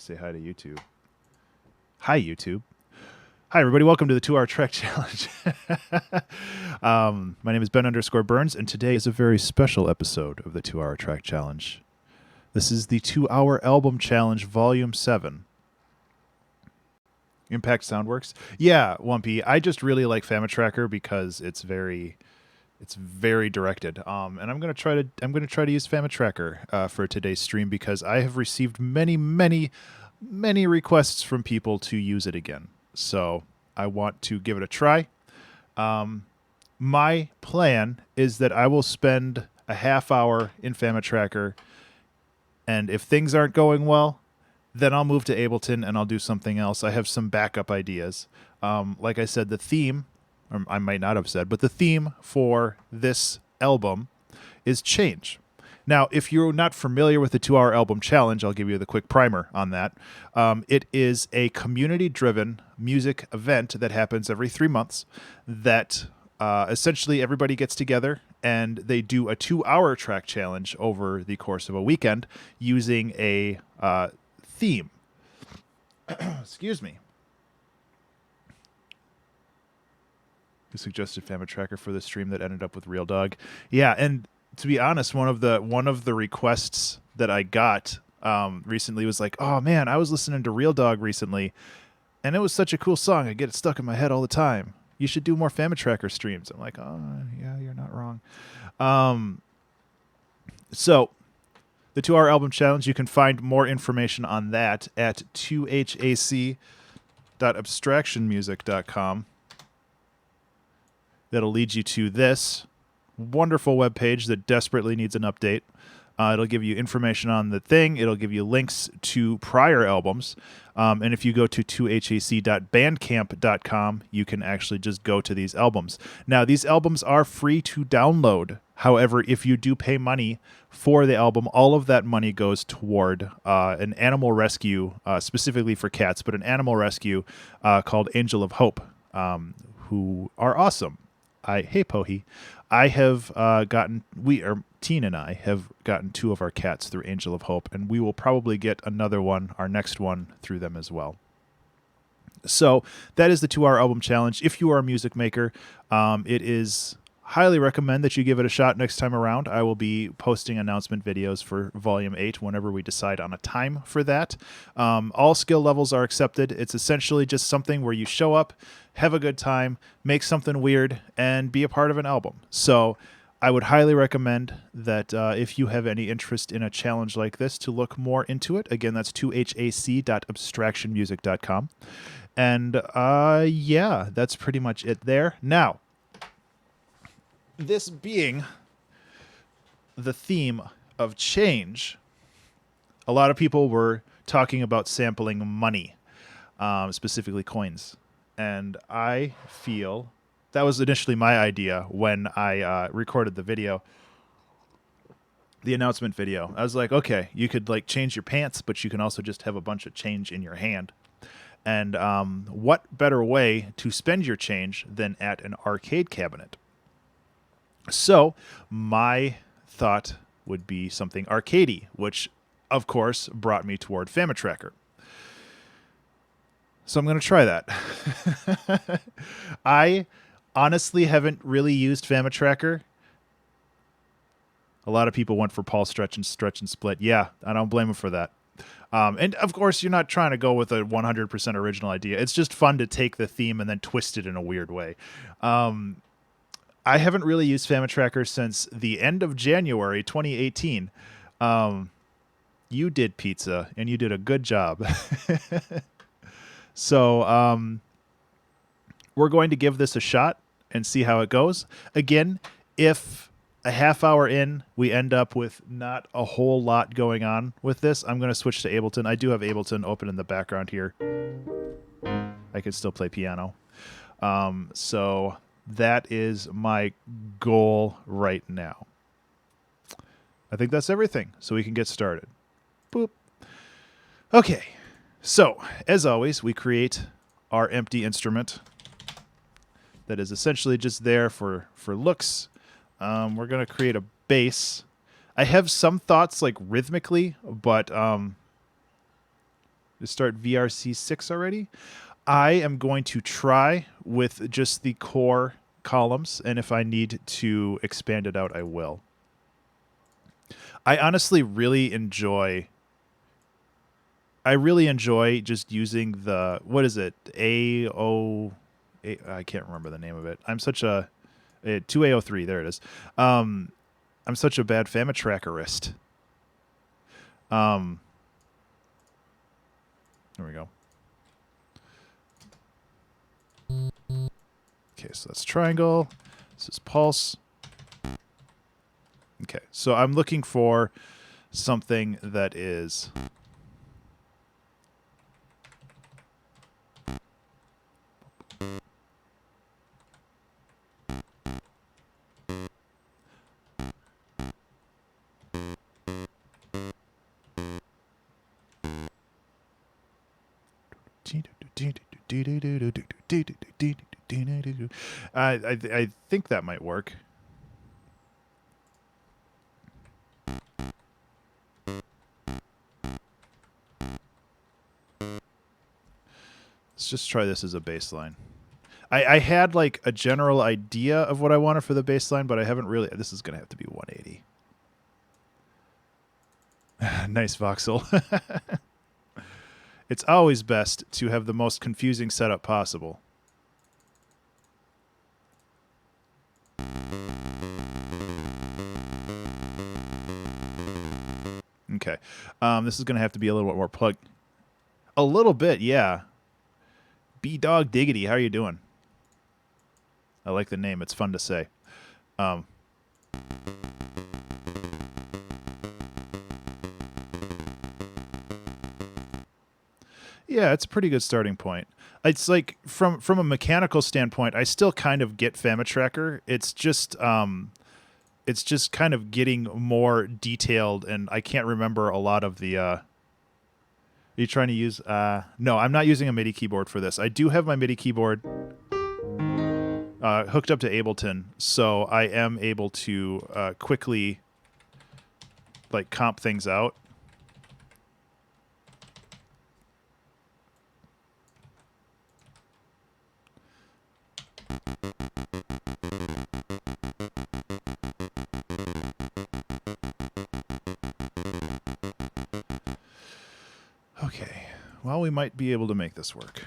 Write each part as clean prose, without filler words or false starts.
Say hi to YouTube. Hi, YouTube. Hi, everybody. Welcome to the 2-Hour Track Challenge. My name is Ben_Burns, and today is a very special episode of the 2-Hour Track Challenge. This is the 2-Hour Album Challenge, Volume 7. Impact Soundworks. Yeah, Wumpy. I just really like FamiTracker because it's very directed. And I'm gonna try to use FamiTracker for today's stream because I have received many requests from people to use it again. So I want to give it a try. My plan is that I will spend a half hour in FamiTracker, and if things aren't going well, then I'll move to Ableton and I'll do something else. I have some backup ideas. Like I said, the theme, or I might not have said, but the theme for this album is change. Now, if you're not familiar with the 2-Hour Album Challenge, I'll give you the quick primer on that. It is a community-driven music event that happens every 3 months that essentially everybody gets together and they do a 2-hour track challenge over the course of a weekend using a theme. Excuse me. You suggested FamiTracker for the stream that ended up with Real Dog. Yeah, and to be honest, one of the requests that I got recently was like, "Oh man, I was listening to Real Dog recently, and it was such a cool song. I get it stuck in my head all the time. You should do more FamiTracker streams." I'm like, "Oh yeah, you're not wrong." So the 2-Hour Album Challenge, you can find more information on that at 2hac.abstractionmusic.com. That'll lead you to this wonderful webpage that desperately needs an update. It'll give you information on the thing. It'll give you links to prior albums. And if you go to 2hac.bandcamp.com, you can actually just go to these albums. Now, these albums are free to download. However, if you do pay money for the album, all of that money goes toward an animal rescue, specifically for cats, but an animal rescue called Angel of Hope, who are awesome. Hey, Pohi. I have Teen and I have gotten 2 of our cats through Angel of Hope, and we will probably get another one, our next one, through them as well. So that is the 2-Hour Album Challenge. If you are a music maker, it is highly recommend that you give it a shot next time around. I will be posting announcement videos for Volume 8 whenever we decide on a time for that. All skill levels are accepted. It's essentially just something where you show up, have a good time, make something weird, and be a part of an album. So I would highly recommend that if you have any interest in a challenge like this, to look more into it. Again, that's 2hac.abstractionmusic.com. And yeah, that's pretty much it there. Now, this being the theme of change, a lot of people were talking about sampling money, specifically coins. And I feel that was initially my idea when I recorded the video, the announcement video. I was like, okay, you could like change your pants, but you can also just have a bunch of change in your hand. And what better way to spend your change than at an arcade cabinet? So my thought would be something arcadey, which of course brought me toward FamiTracker. So I'm going to try that. I honestly haven't really used FamiTracker. A lot of people went for Paul Stretch and Split. Yeah, I don't blame them for that. And of course, you're not trying to go with a 100% original idea. It's just fun to take the theme and then twist it in a weird way. I haven't really used FamiTracker since the end of January 2018. You did, Pizza, and you did a good job. So we're going to give this a shot and see how it goes. Again, if a half hour in we end up with not a whole lot going on with this, I'm going to switch to Ableton. I do have Ableton open in the background here. I can still play piano. So that is my goal right now. I think that's everything, so we can get started. Boop. Okay, so as always, we create our empty instrument that is essentially just there for looks. We're going to create a bass. I have some thoughts like rhythmically, but start VRC6 already. I am going to try with just the core columns, and if I need to expand it out, I will. I honestly really enjoy just using the, what is it? I can't remember the name of it. I'm such a 2A03, there it is. I'm such a bad Famitrackerist. There we go. Okay, so that's triangle. This is pulse. Okay, so I'm looking for something that is I think that might work. Let's just try this as a baseline. I had like a general idea of what I wanted for the baseline, but I haven't really. This is going to have to be 180. Nice voxel. It's always best to have the most confusing setup possible. Okay. This is going to have to be a little bit more plug. A little bit, yeah. B-Dog Diggity, how are you doing? I like the name. It's fun to say. Yeah, it's a pretty good starting point. It's like from a mechanical standpoint, I still kind of get Famitracker. It's just kind of getting more detailed, and I can't remember a lot of the. Are you trying to use? No, I'm not using a MIDI keyboard for this. I do have my MIDI keyboard hooked up to Ableton, so I am able to quickly like comp things out. Okay, well, we might be able to make this work.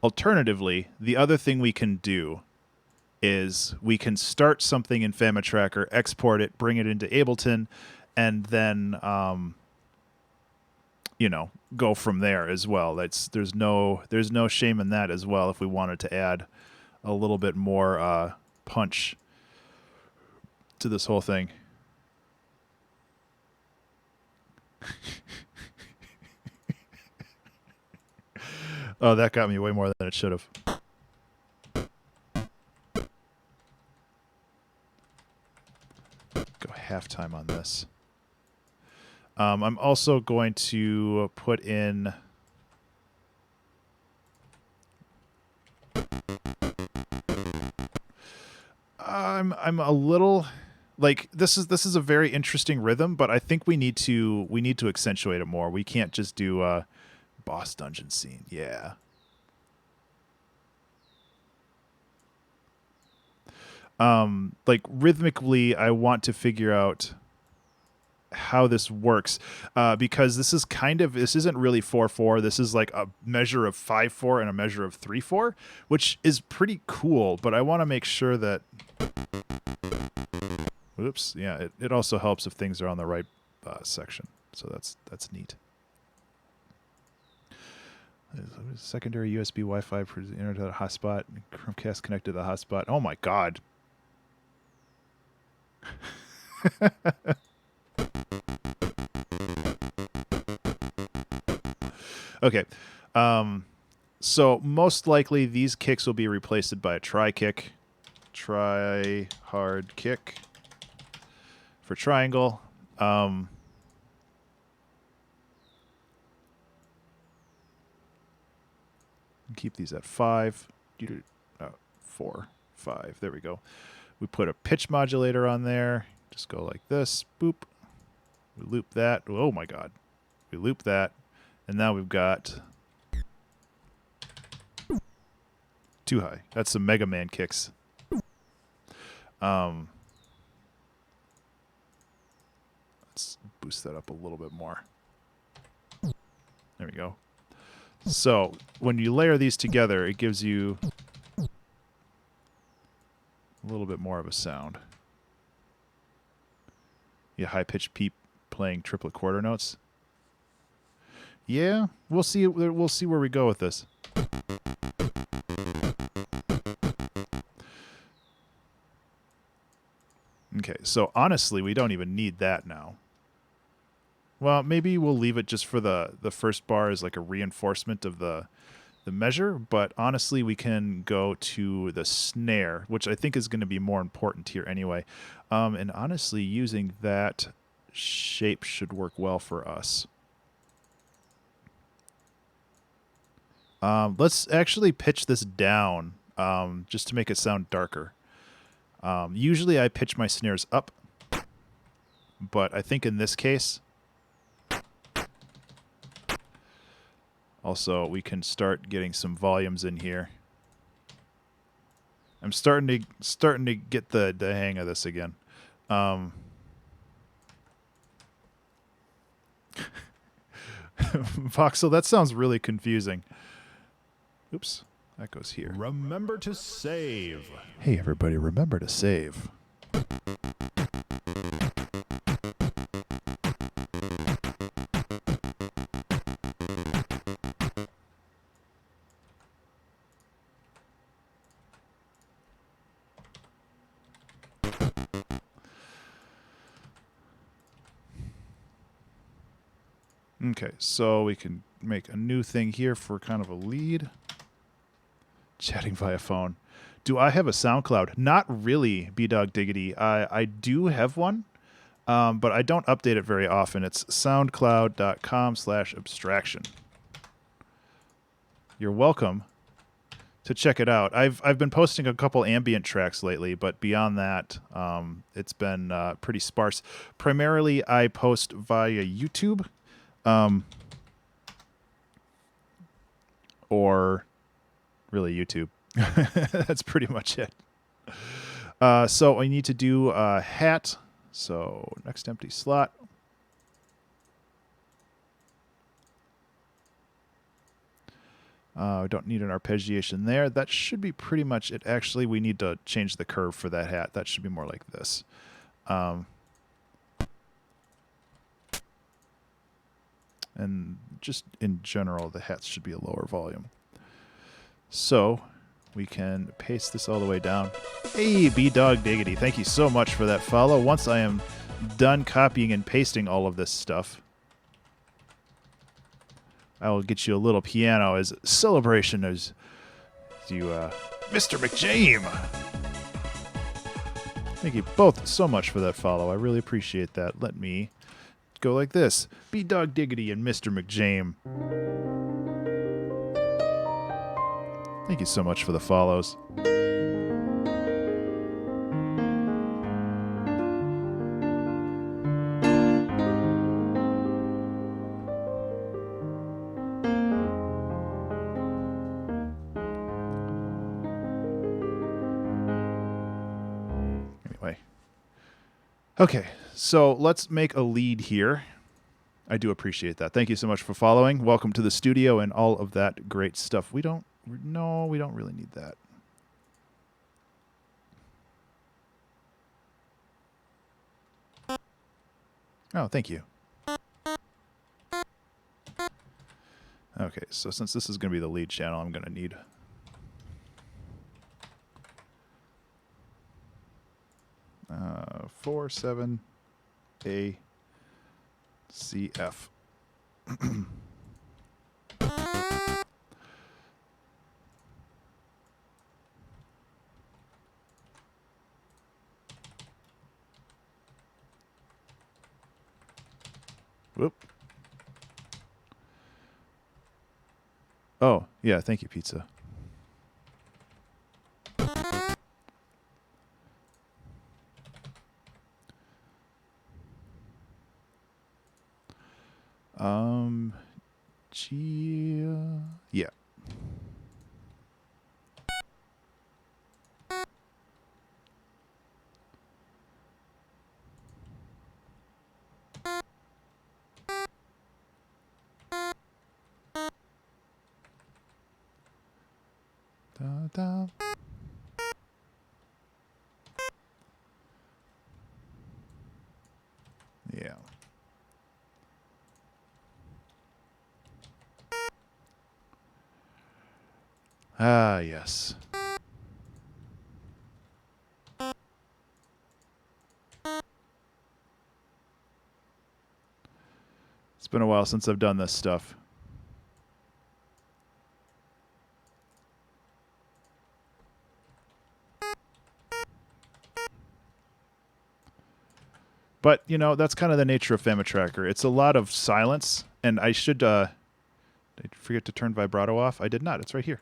Alternatively, the other thing we can do is we can start something in Famitracker, export it, bring it into Ableton, and then, you know, go from there as well. There's no shame in that as well if we wanted to add a little bit more punch to this whole thing. Oh, that got me way more than it should have. Go halftime on this. I'm also going to put in. I'm a little like this is a very interesting rhythm, but I think we need to accentuate it more. We can't just do boss dungeon scene. Yeah. Like rhythmically, I want to figure out how this works because this isn't really 4/4. This is like a measure of 5/4 and a measure of 3/4, which is pretty cool. But I want to make sure that. Oops. Yeah. It also helps if things are on the right section. So that's neat. Secondary USB Wi-Fi for the internet hotspot. Chromecast connected to the hotspot. Oh my god. Okay. So most likely these kicks will be replaced by a tri-kick. Try-hard kick for triangle. Keep these at 5. 4, 5. There we go. We put a pitch modulator on there. just go like this. Boop. We loop that. Oh my god. We loop that. And now we've got too high. That's some Mega Man kicks. Let's boost that up a little bit more. There we go. So when you layer these together, it gives you a little bit more of a sound. Yeah, high-pitched peep playing triplet quarter notes. Yeah, we'll see. We'll see where we go with this. Okay, so honestly, we don't even need that now. Well, maybe we'll leave it just for the first bar as like a reinforcement of the measure, but honestly, we can go to the snare, which I think is going to be more important here anyway. And honestly, using that shape should work well for us. Let's actually pitch this down just to make it sound darker. Usually I pitch my snares up, but I think in this case, also we can start getting some volumes in here. I'm starting to get the hang of this again. Voxel, that sounds really confusing. Oops, that goes here. Remember to save. Hey everybody, remember to save. Okay, so we can make a new thing here for kind of a lead. Chatting via phone. Do I have a SoundCloud? Not really, B-Dog Diggity. I do have one, but I don't update it very often. It's soundcloud.com/abstraction. You're welcome to check it out. I've been posting a couple ambient tracks lately, but beyond that, it's been pretty sparse. Primarily, I post via YouTube, or really YouTube. That's pretty much it. So I need to do a hat. So next empty slot. We don't need an arpeggiation there. That should be pretty much it. Actually, we need to change the curve for that hat. That should be more like this. And just in general, the hats should be a lower volume. So we can paste this all the way down. Hey, B-Dog Diggity, thank you so much for that follow. Once I am done copying and pasting all of this stuff, I will get you a little piano as a celebration as you, Mr. McJame. Thank you both so much for that follow. I really appreciate that. Let me go like this. B-Dog Diggity and Mr. McJame. Thank you so much for the follows. Anyway. Okay, so let's make a lead here. I do appreciate that. Thank you so much for following. Welcome to the studio and all of that great stuff. We don't really need that. Oh, thank you. Okay, so since this is going to be the lead channel, I'm going to need uh, 47 ACF. Whoop. Oh, yeah, thank you, pizza. G. Yeah. Da, da. Yeah. Ah, yes. It's been a while since I've done this stuff. But, you know, that's kind of the nature of FamiTracker. It's a lot of silence, and I should, did I forget to turn vibrato off? I did not. It's right here.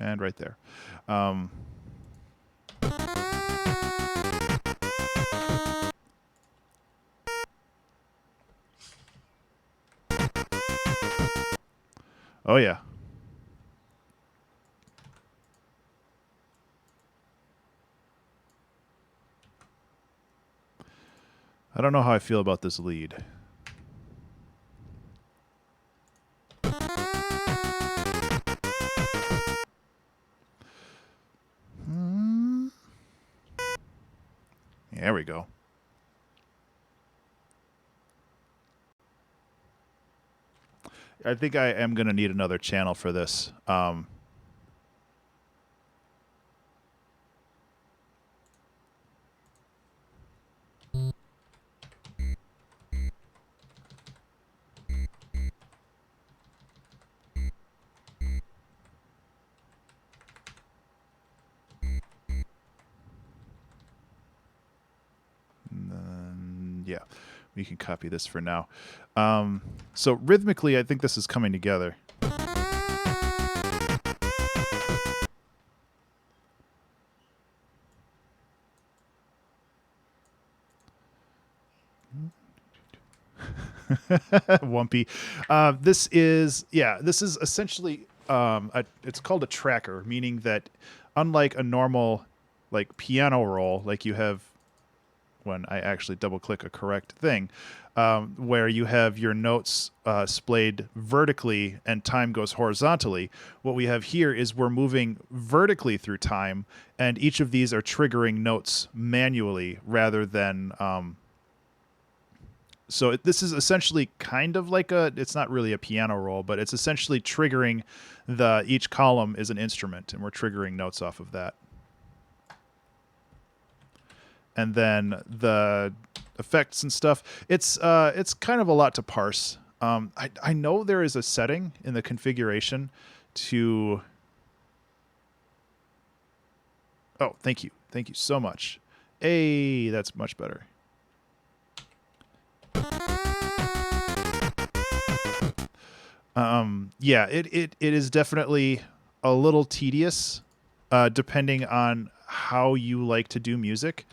And right there. Oh, yeah. I don't know how I feel about this lead. There we go. I think I am going to need another channel for this. Yeah, we can copy this for now. So rhythmically, I think this is coming together. Wumpy. This is essentially it's called a tracker, meaning that unlike a normal like piano roll, like you have when I actually double click a correct thing, where you have your notes splayed vertically and time goes horizontally. What we have here is we're moving vertically through time, and each of these are triggering notes manually rather than. So this is essentially kind of like it's not really a piano roll, but it's essentially triggering each column is an instrument, and we're triggering notes off of that. And then the effects and stuff, it's kind of a lot to parse. I know there is a setting in the configuration to... Oh, thank you. Thank you so much. Hey, that's much better. Yeah, it is definitely a little tedious, depending on how you like to do music.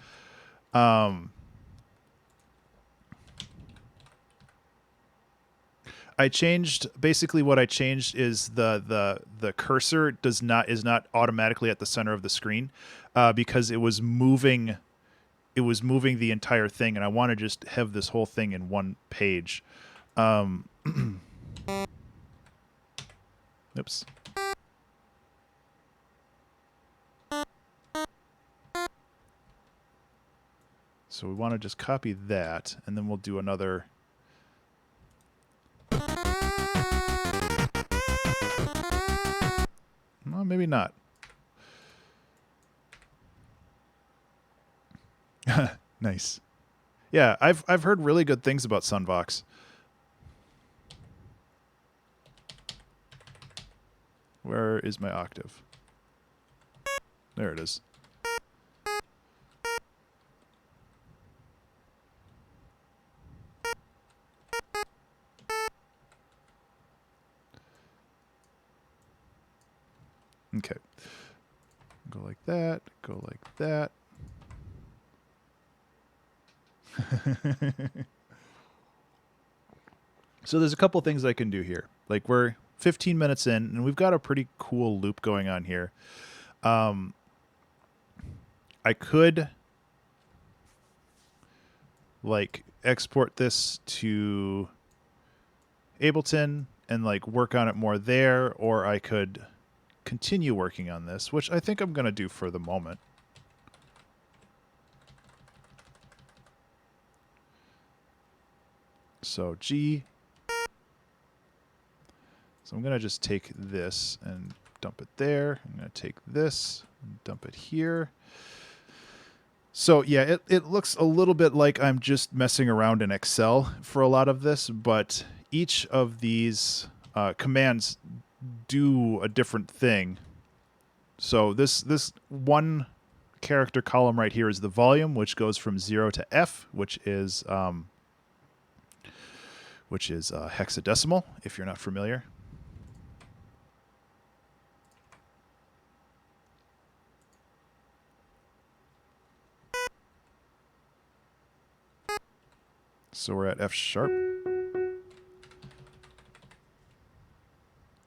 I changed basically what I changed is the cursor is not automatically at the center of the screen, because it was moving the entire thing, and I want to just have this whole thing in one page. Oops. So we want to just copy that, and then we'll do another. Well, maybe not. Nice. Yeah, I've heard really good things about Sunvox. Where is my octave? There it is. Okay. Go like that. Go like that. So there's a couple things I can do here. Like we're 15 minutes in, and we've got a pretty cool loop going on here. I could like export this to Ableton and like work on it more there, or I could continue working on this, which I think I'm going to do for the moment. So G. So I'm going to just take this and dump it there. I'm going to take this and dump it here. So yeah, it looks a little bit like I'm just messing around in Excel for a lot of this, but each of these commands do a different thing. So this one character column right here is the volume, which goes from 0 to F, which is hexadecimal, if you're not familiar. So we're at F sharp.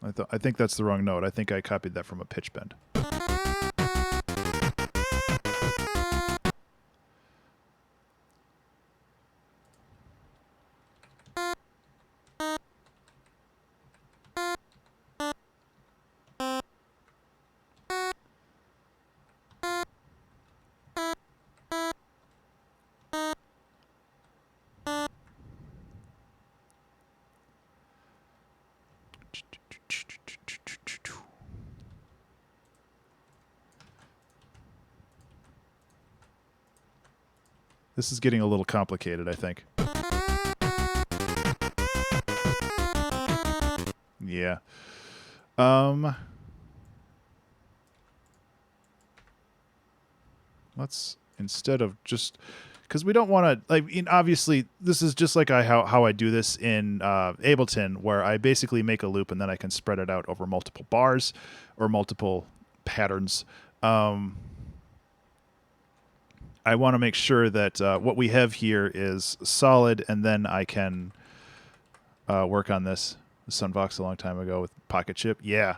I think that's the wrong note. I think I copied that from a pitch bend. This is getting a little complicated, I think. Yeah. Let's, instead of just, because we don't want to, like, obviously, this is just like how I do this in Ableton, where I basically make a loop and then I can spread it out over multiple bars or multiple patterns. I want to make sure that what we have here is solid, and then I can work on this. Sunvox a long time ago with Pocket Chip. Yeah.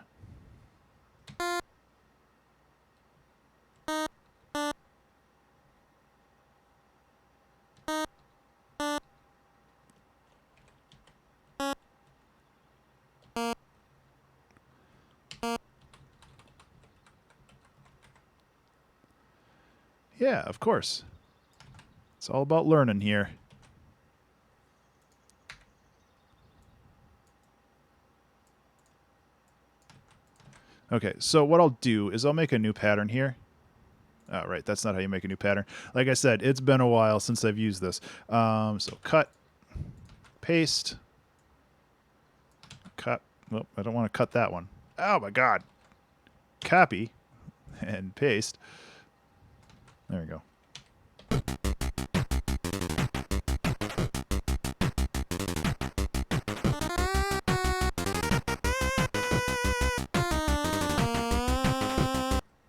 Yeah, of course. It's all about learning here. Okay, so what I'll do is I'll make a new pattern here. Oh, right, that's not how you make a new pattern. Like I said, it's been a while since I've used this. So cut, paste, cut. Well, I don't want to cut that one. Oh, my God. Copy and paste. There we go.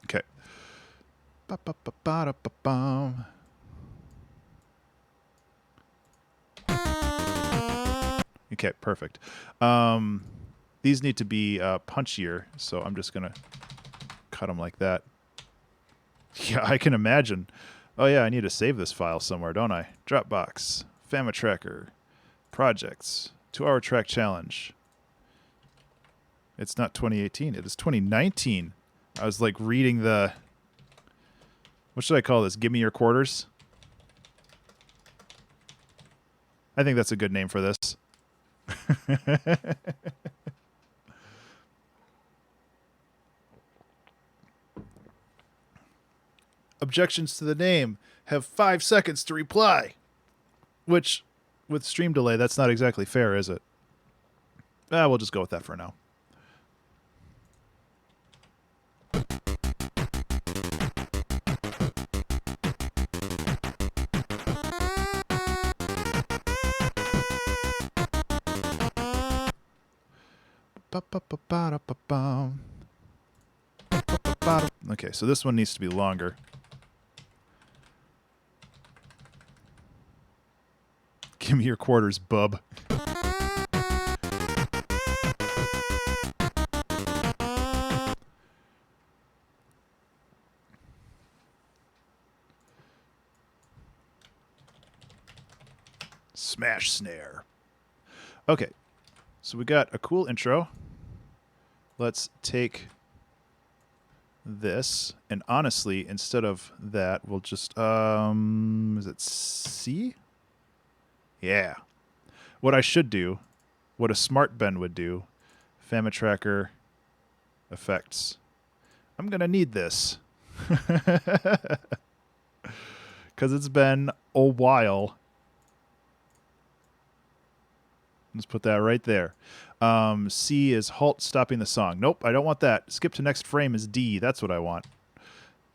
Okay. Okay, perfect. These need to be punchier, so I'm just going to cut them like that. Yeah, I can imagine. Oh, yeah, I need to save this file somewhere, don't I? Dropbox, Fama Tracker, Projects, 2-hour track challenge. It's not 2018. It is 2019. I was like reading the... What should I call this? Gimme your quarters? I think that's a good name for this. Objections to the name. Have 5 seconds to reply. Which, with stream delay, that's not exactly fair, is it? We'll just go with that for now. Okay, so this one needs to be longer. Give me your quarters, bub. Smash snare. Okay, so we got a cool intro. Let's take this, and honestly, instead of that, we'll just, is it C? Yeah. What I should do, what a smart Ben would do, Fama Tracker, effects. I'm going to need this. Because it's been a while. Let's put that right there. C is halt, stopping the song. Nope, I don't want that. Skip to next frame is D. That's what I want.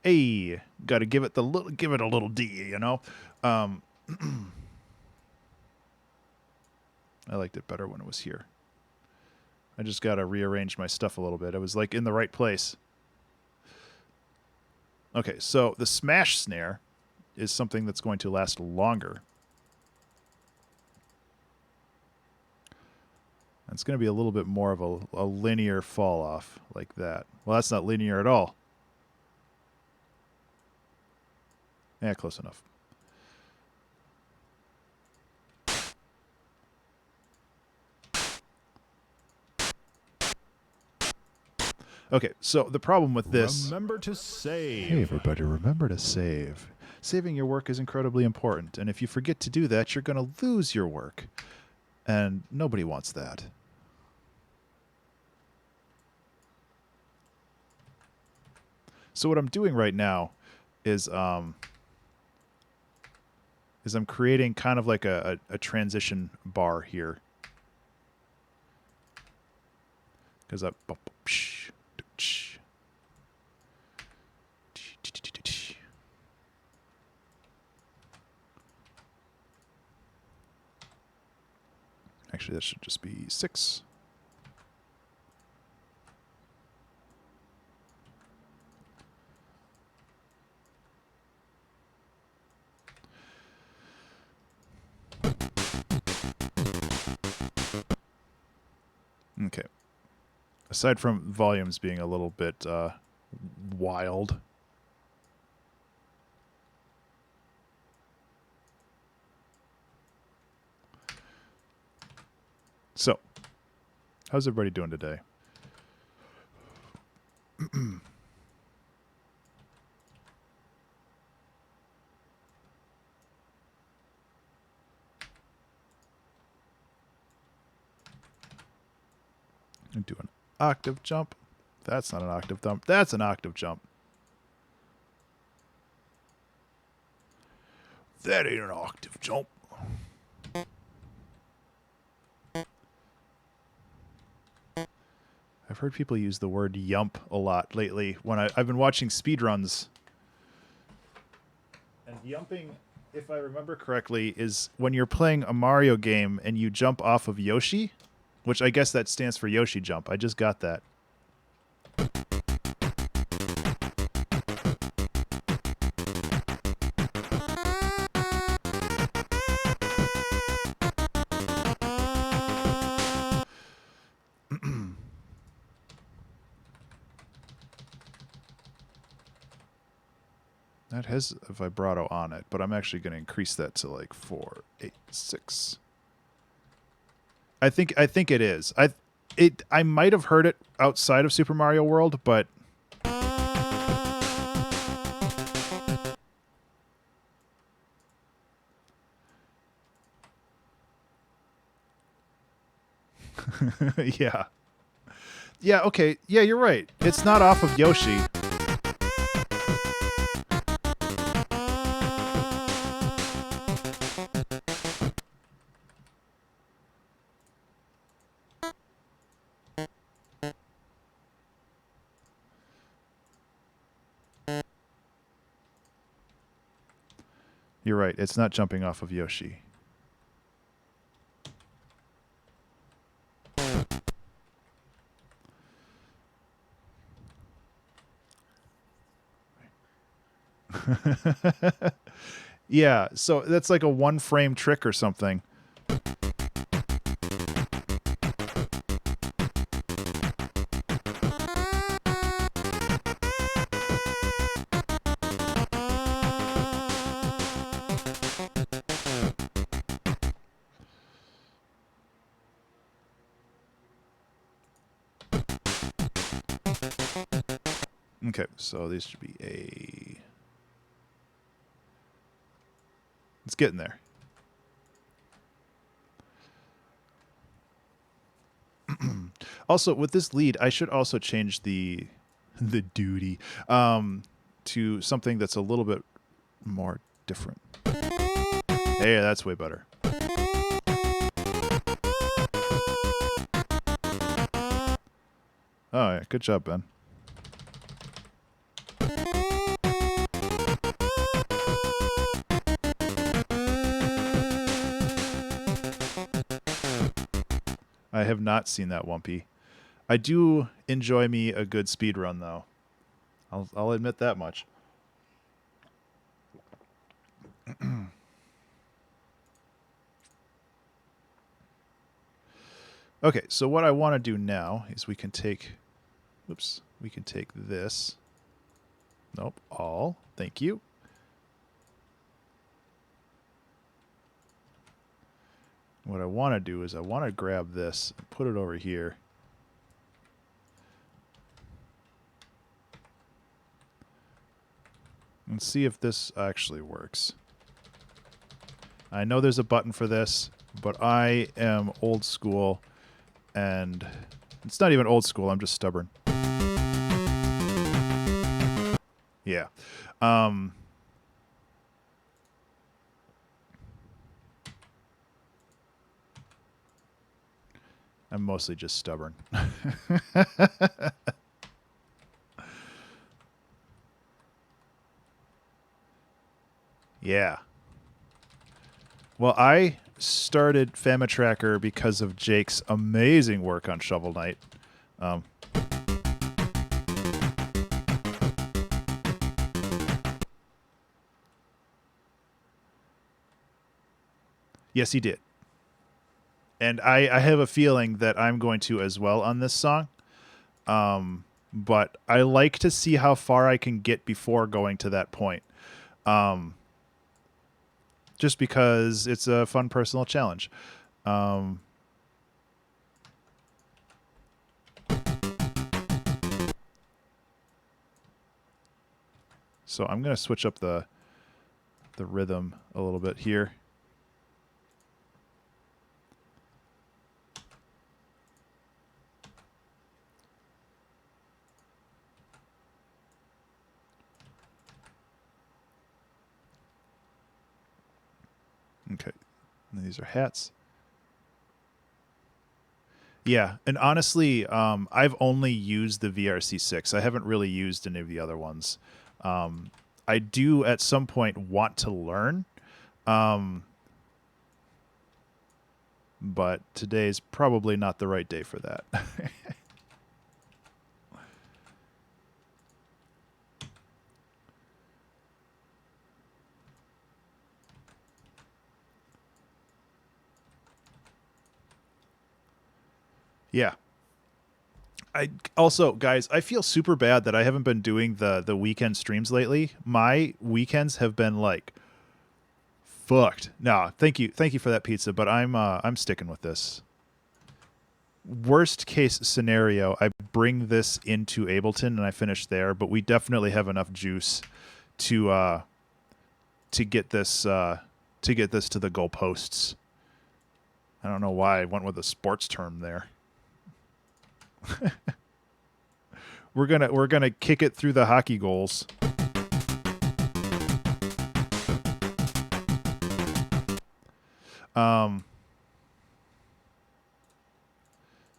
A, got to give it a little D, you know. I liked it better when it was here. I just got to rearrange my stuff a little bit. I was like in the right place. Okay, so the smash snare is something that's going to last longer. It's going to be a little bit more of a linear fall off like that. Well, that's not linear at all. Yeah, close enough. Okay, so the problem with this... Remember to save. Hey, everybody, remember to save. Saving your work is incredibly important, and if you forget to do that, you're going to lose your work. And nobody wants that. So what I'm doing right now is I'm creating kind of like a transition bar here. Because actually, that should just be 6. Okay. Aside from volumes being a little bit wild. So, how's everybody doing today? Do an octave jump. That's not an octave jump. That's an octave jump. That ain't an octave jump. I've heard people use the word yump a lot lately when I've been watching speedruns. And yumping, if I remember correctly, is when you're playing a Mario game and you jump off of Yoshi. Which I guess that stands for Yoshi Jump. I just got that. That has a vibrato on it, but I'm actually going to increase that to like 4, 8, 6. I think it is. I might have heard it outside of Super Mario World, but yeah. Yeah, okay. Yeah, you're right. It's not off of Yoshi. You're right. It's not jumping off of Yoshi. Yeah, so that's like a 1-frame trick or something. Okay, so these should be a... It's getting there. Also, with this lead, I should also change the duty to something that's a little bit more different. Hey, that's way better. Oh, yeah. Good job, Ben. I have not seen that Wumpy. I do enjoy me a good speed run, though. I'll admit that much. Okay, so what I want to do now is we can take... Oops. We can take this. Nope. All. Thank you. What I want to do is I want to grab this and put it over here. And see if this actually works. I know there's a button for this, but I am old school, and it's not even old school, I'm just stubborn. Yeah. I'm mostly just stubborn. Yeah. Well, I started Famitracker because of Jake's amazing work on Shovel Knight. Yes, he did. And I have a feeling that I'm going to as well on this song. But I like to see how far I can get before going to that point. Just because it's a fun personal challenge. So I'm going to switch up the rhythm a little bit here. Okay, and these are hats. Yeah, and honestly, I've only used the VRC6. I haven't really used any of the other ones. I do at some point want to learn, but today's probably not the right day for that. Yeah. I also, guys, I feel super bad that I haven't been doing the weekend streams lately. My weekends have been like fucked. No, thank you for that pizza, but I'm sticking with this. Worst case scenario, I bring this into Ableton and I finish there, but we definitely have enough juice to get this to the goalposts. I don't know why I went with a sports term there. We're gonna kick it through the hockey goals.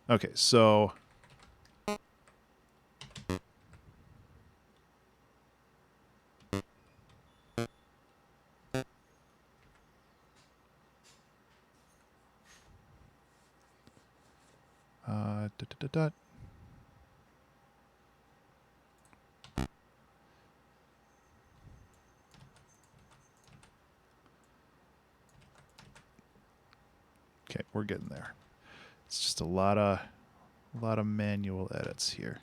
Okay, so Okay, we're getting there. It's just a lot of manual edits here.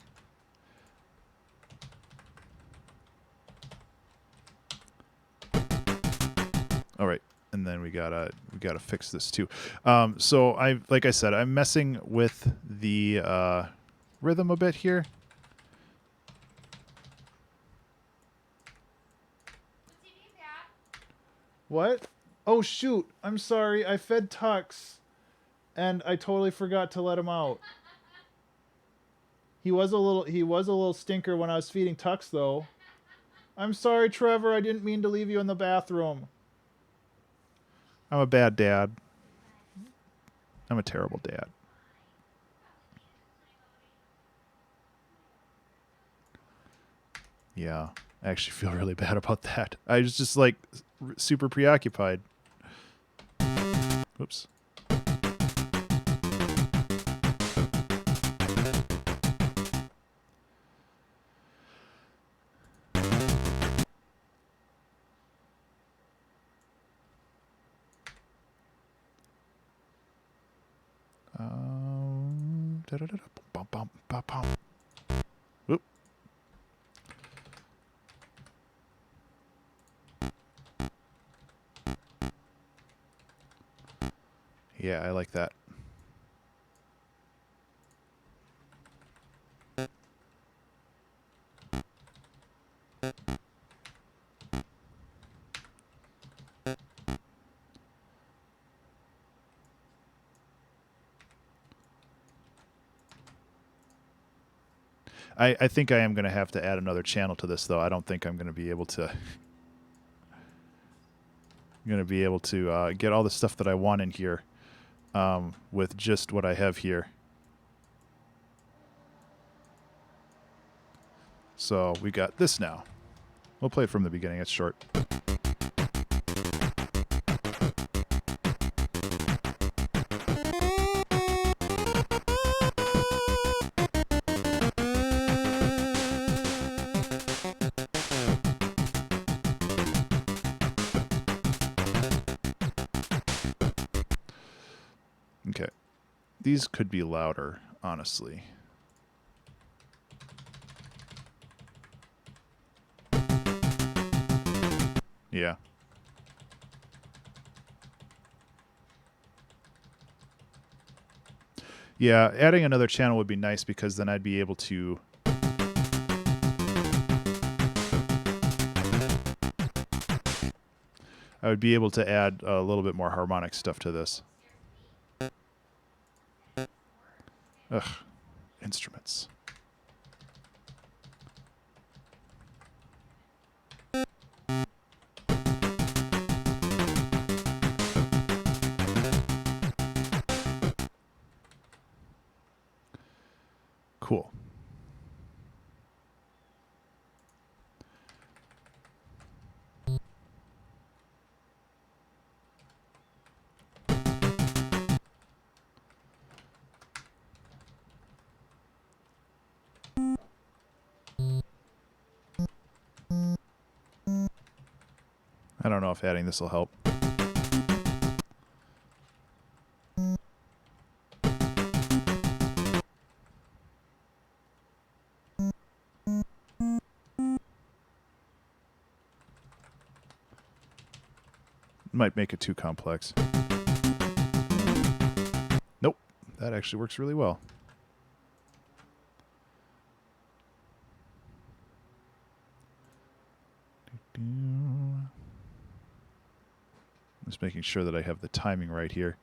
All right, and then we gotta fix this too. So like I said, I'm messing with the rhythm a bit here. What? Oh shoot! I'm sorry. I fed Tux, and I totally forgot to let him out. He was a little stinker when I was feeding Tux, though. I'm sorry, Trevor. I didn't mean to leave you in the bathroom. I'm a bad dad. I'm a terrible dad. Yeah, I actually feel really bad about that. I was just like super preoccupied. Whoops. Whoop. Yeah, I like that. I think I am going to have to add another channel to this, though. I don't think I'm going to be able to. Get all the stuff that I want in here with just what I have here. So we got this now. We'll play it from the beginning. It's short. Okay. These could be louder, honestly. Yeah. Yeah, adding another channel would be nice because then I'd be able to... I would be able to add a little bit more harmonic stuff to this. Ugh. Instruments. Cool. I don't know if adding this will help. Might make it too complex. Nope. That actually works really well. Just making sure that I have the timing right here.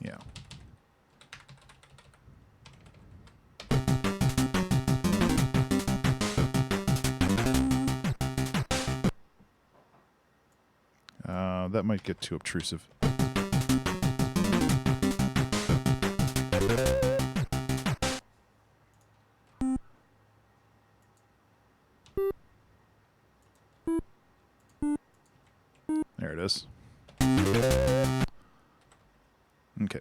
Yeah. That might get too obtrusive. There it is. Okay.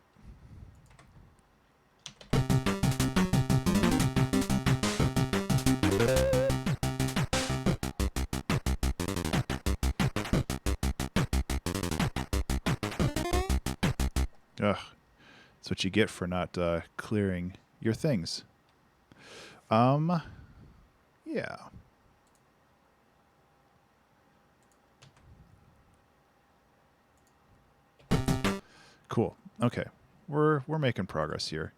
Ugh. That's what you get for not clearing your things. Yeah. Cool. Okay. We're making progress here.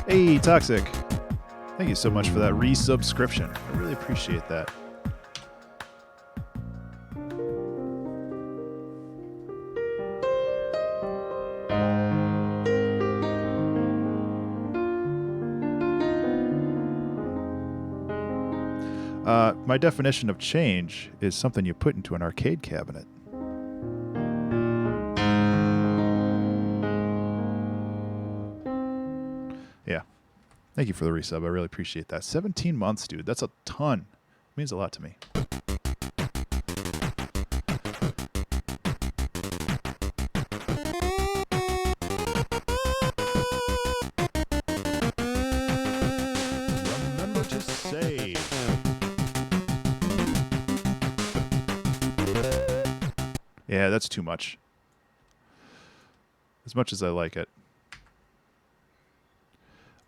Hey, Toxic. Thank you so much for that resubscription. I really appreciate that. My definition of change is something you put into an arcade cabinet. Yeah. Thank you for the resub. I really appreciate that. 17 months, dude. That's a ton. It means a lot to me. Remember to save. Yeah, that's too much. As much as I like it.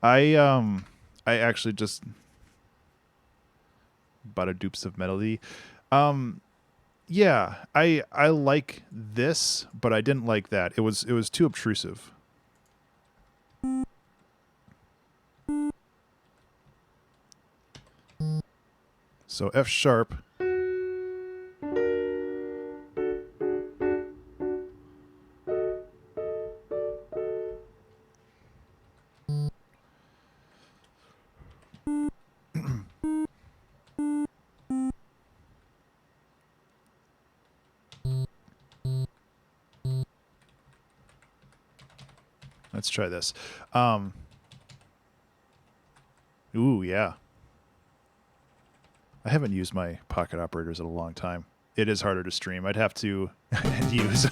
I actually just bought a dupes of Melody. Yeah, I like this, but I didn't like that. It was too obtrusive. So F sharp. Let's try this. Ooh, yeah. I haven't used my pocket operators in a long time. It is harder to stream. I'd have to use.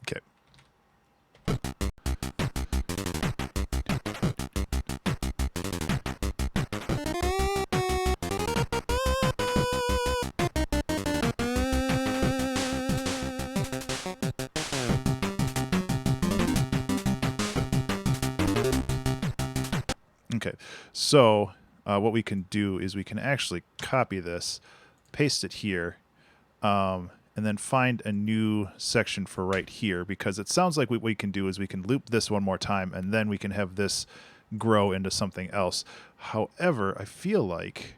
Okay. Okay, so what we can do is we can actually copy this, paste it here, and then find a new section for right here, because it sounds like what we can do is we can loop this one more time, and then we can have this grow into something else. However, I feel like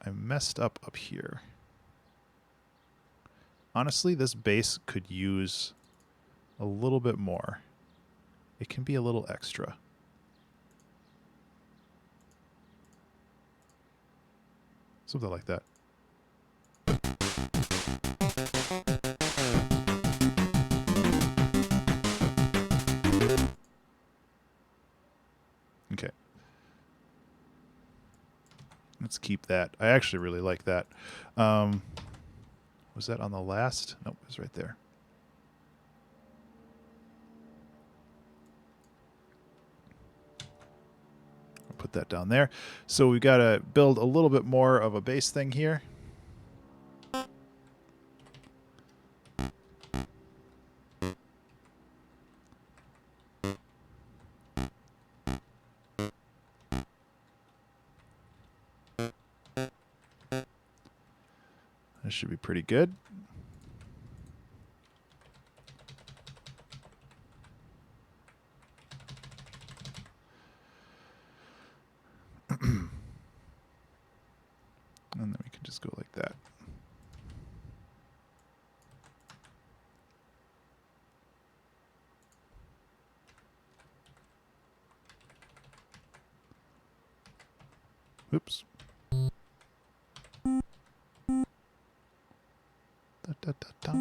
I messed up here. Honestly, this bass could use a little bit more. It can be a little extra. Something like that. Okay. Let's keep that. I actually really like that. Was that on the last? Nope, it was right there. I'll put that down there. So we've got to build a little bit more of a bass thing here. This should be pretty good. And then we can just go like that. Oops. Da, da, da, da.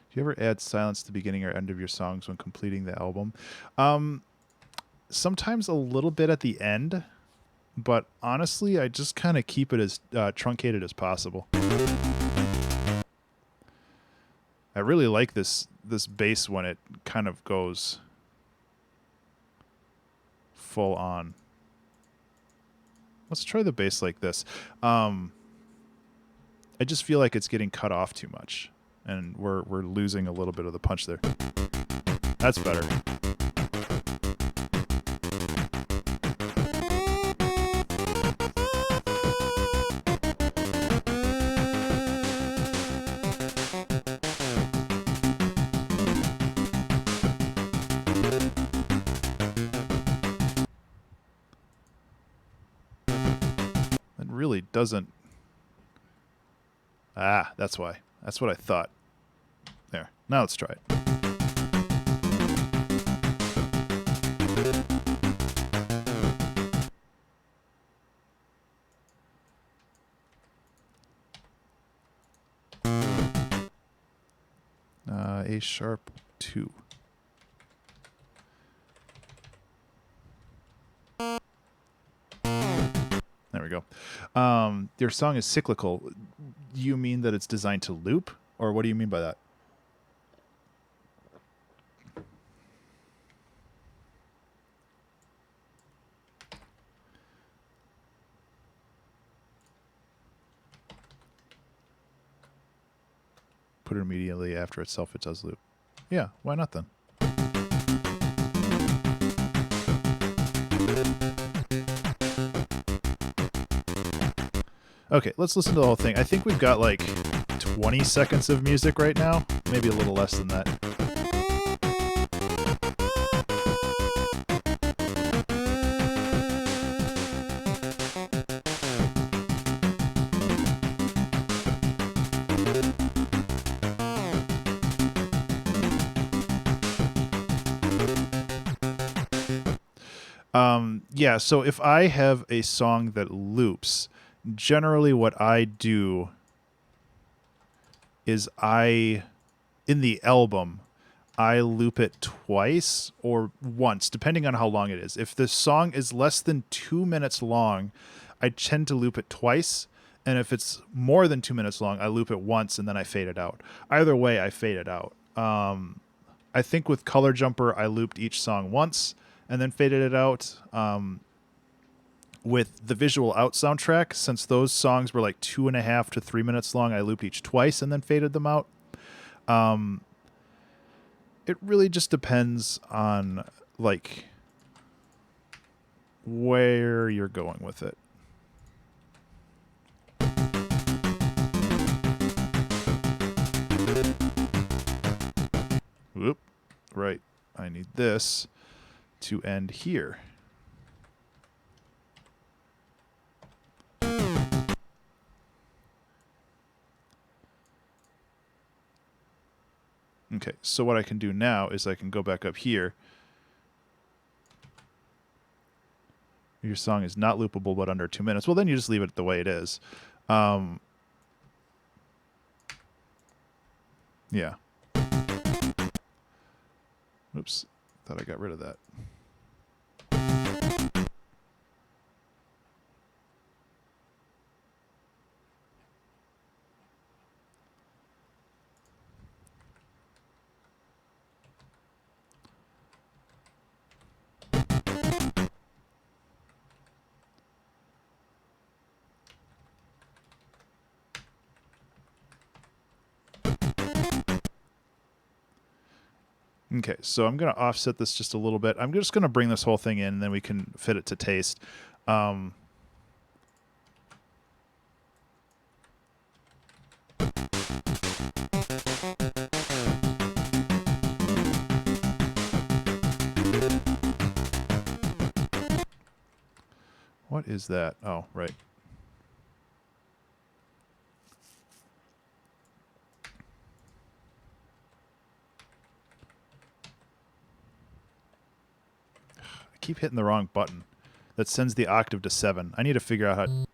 Do you ever add silence to the beginning or end of your songs when completing the album? sometimes a little bit at the end, but honestly, I just kind of keep it as truncated as possible. I really like this bass when it kind of goes full on. Let's try the bass like this. I just feel like it's getting cut off too much, and we're losing a little bit of the punch there. That's better. It really doesn't. Ah, that's why. That's what I thought. There. Now let's try it. A sharp 2. There we go. Your song is cyclical. You mean that it's designed to loop? Or what do you mean by that? Put it immediately after itself, it does loop. Yeah, why not then? Okay, let's listen to the whole thing. I think we've got like 20 seconds of music right now. Maybe a little less than that. Yeah, so if I have a song that loops, generally what I do is in the album, I loop it twice or once, depending on how long it is. If the song is less than 2 minutes long, I tend to loop it twice. And if it's more than 2 minutes long, I loop it once and then I fade it out. Either way, I fade it out. I think with Color Jumper, I looped each song once and then faded it out. With the Visual Out soundtrack, since those songs were like 2.5 to 3 minutes long, I looped each twice and then faded them out. It really just depends on like where you're going with it. Whoop. Right. I need this to end here. Okay, so what I can do now is I can go back up here. Your song is not loopable but under 2 minutes. Well, then you just leave it the way it is. Yeah. Oops. Thought I got rid of that. Okay, so I'm going to offset this just a little bit. I'm just going to bring this whole thing in, and then we can fit it to taste. What is that? Oh, right. Keep hitting the wrong button. That sends the octave to 7. I need to figure out how.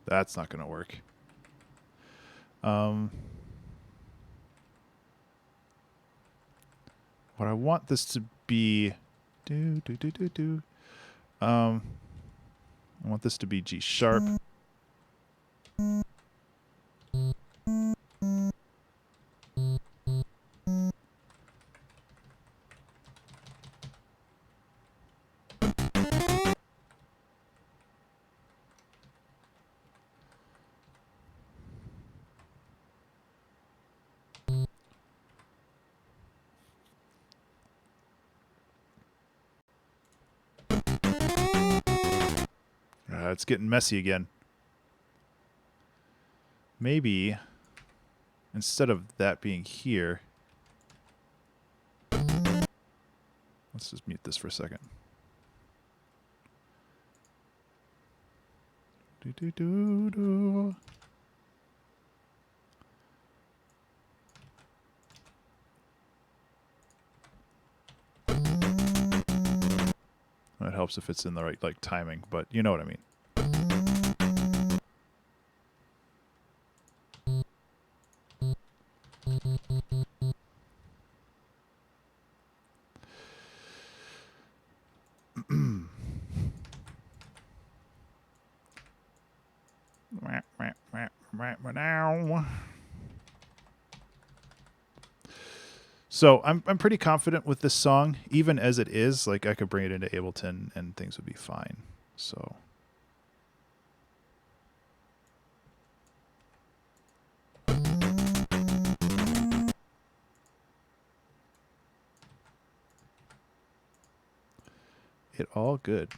That's not going to work. What I want this to be... I want this to be G sharp. It's getting messy again. Maybe instead of that being here, let's just mute this for a second. It helps if it's in the right like timing, but you know what I mean. So I'm pretty confident with this song, even as it is. Like I could bring it into Ableton and things would be fine. So it all good.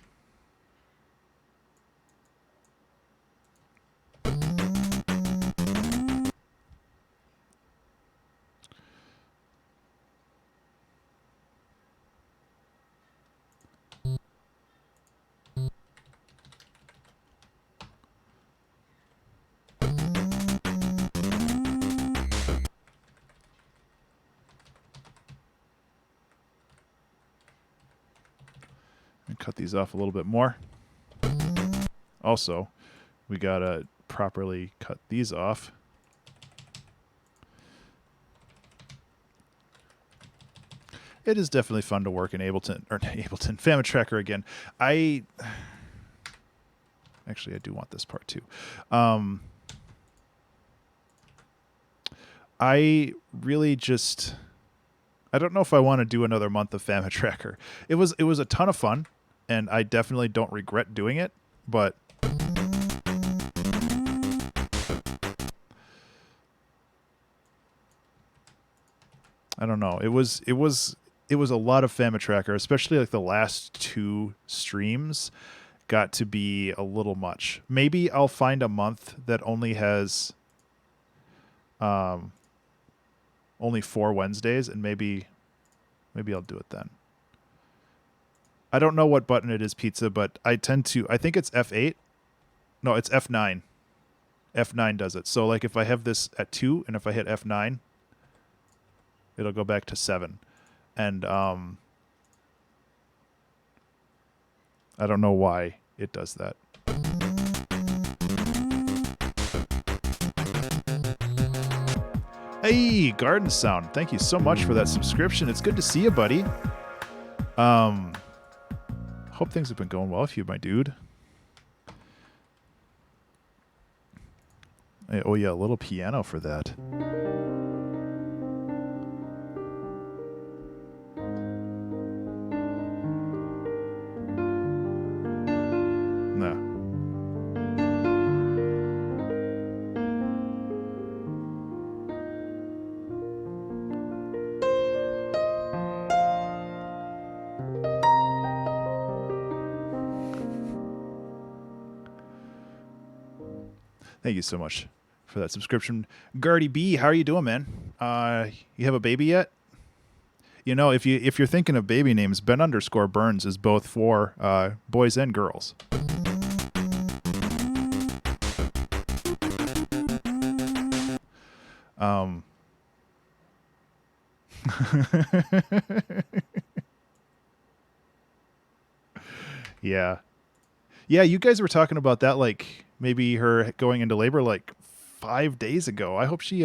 And cut these off a little bit more. Also, we gotta properly cut these off. It is definitely fun to work in Ableton, or Ableton, FamiTracker again. Actually, I do want this part too. I really just, I don't know if I want to do another month of FamiTracker. It was a ton of fun, and I definitely don't regret doing it, but I don't know. It was a lot of FamiTracker, especially like the last two streams got to be a little much. Maybe I'll find a month that only has only 4 Wednesdays, and maybe I'll do it then. I don't know what button it is, Pizza, but I think it's F8. No, it's F9. F9 does it. So like if I have this at 2 and if I hit F9, it'll go back to 7. And I don't know why it does that. Hey, Garden Sound. Thank you so much for that subscription. It's good to see you, buddy. Hope things have been going well for you, my dude. Hey, oh yeah, a little piano for that. No. Thank you so much for that subscription. Gardy B, how are you doing, man? You have a baby yet? You know, if you're thinking of baby names, Ben_Burns is both for boys and girls. Yeah. Yeah, you guys were talking about that, like maybe her going into labor like 5 days ago. I hope she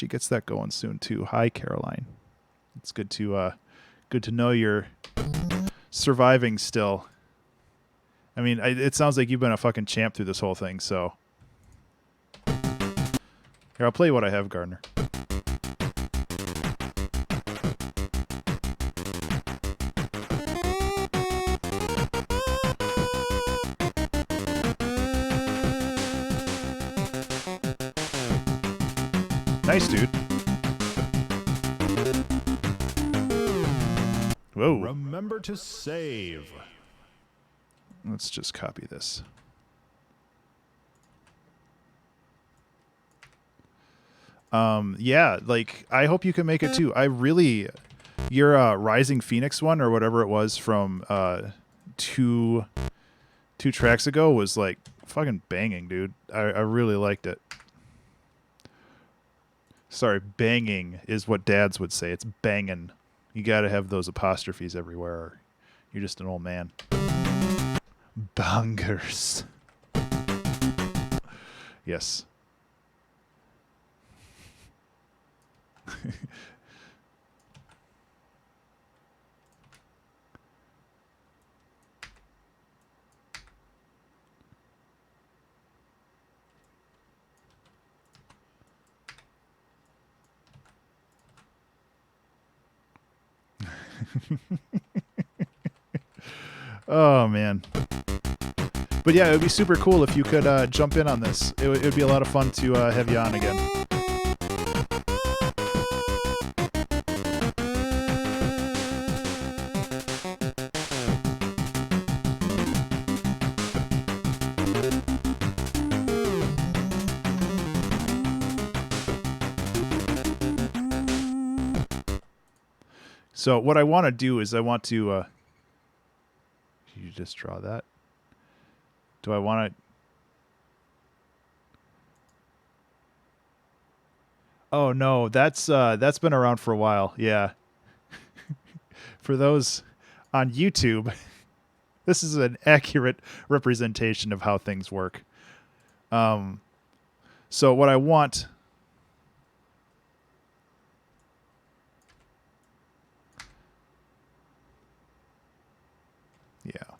gets that going soon too. Hi, Caroline. It's good to know you're surviving still. I mean, it sounds like you've been a fucking champ through this whole thing. So here, I'll play you what I have, Gardner. Nice, dude. Whoa. Remember to save. Let's just copy this. Yeah, like I hope you can make it too. I really, your Rising Phoenix one or whatever it was from two tracks ago was like fucking banging, dude. I really liked it. Sorry, banging is what dads would say. It's banging. You got to have those apostrophes everywhere, or you're just an old man. Bangers. Yes. Oh, man. But yeah, it would be super cool if you could jump in on this. It would be a lot of fun to have you on again. So what I want to do is I want to... you just draw that? Do I want to... Oh, no, that's been around for a while. Yeah. For those on YouTube, this is an accurate representation of how things work. So what I want... Yeah.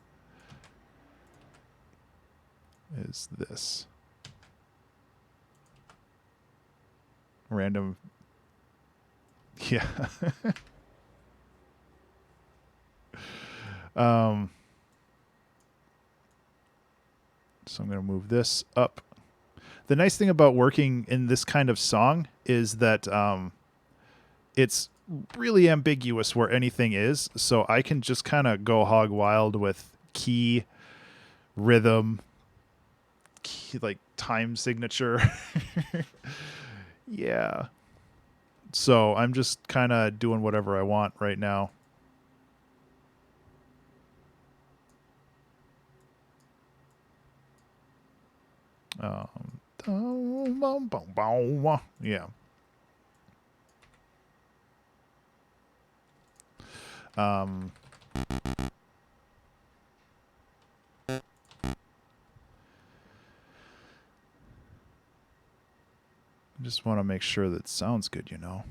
Is this random? Yeah. So I'm going to move this up. The nice thing about working in this kind of song is that it's really ambiguous where anything is. So I can just kind of go hog wild with key, rhythm, key, like time signature. Yeah. So I'm just kind of doing whatever I want right now. Yeah. I just want to make sure that it sounds good, you know.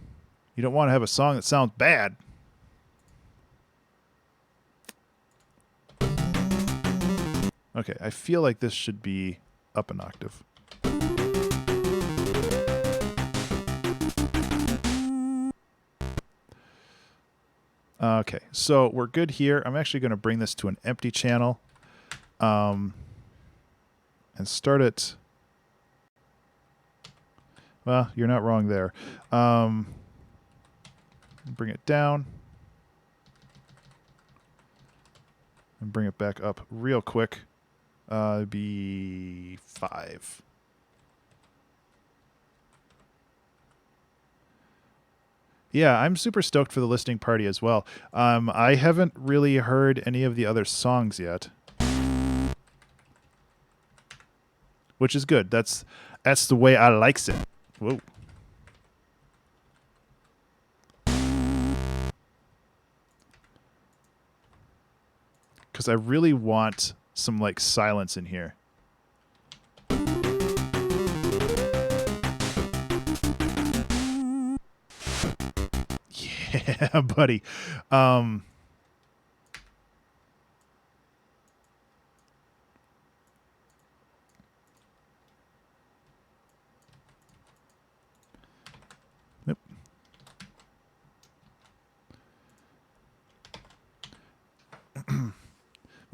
You don't want to have a song that sounds bad. Okay, I feel like this should be up an octave. Okay, so we're good here. I'm actually going to bring this to an empty channel and start it. Well, you're not wrong there. Bring it down. And bring it back up real quick. It'd be 5. Yeah, I'm super stoked for the listening party as well. I haven't really heard any of the other songs yet, which is good. That's the way I likes it. Whoa. Because I really want some like silence in here. Yeah, buddy. Yep.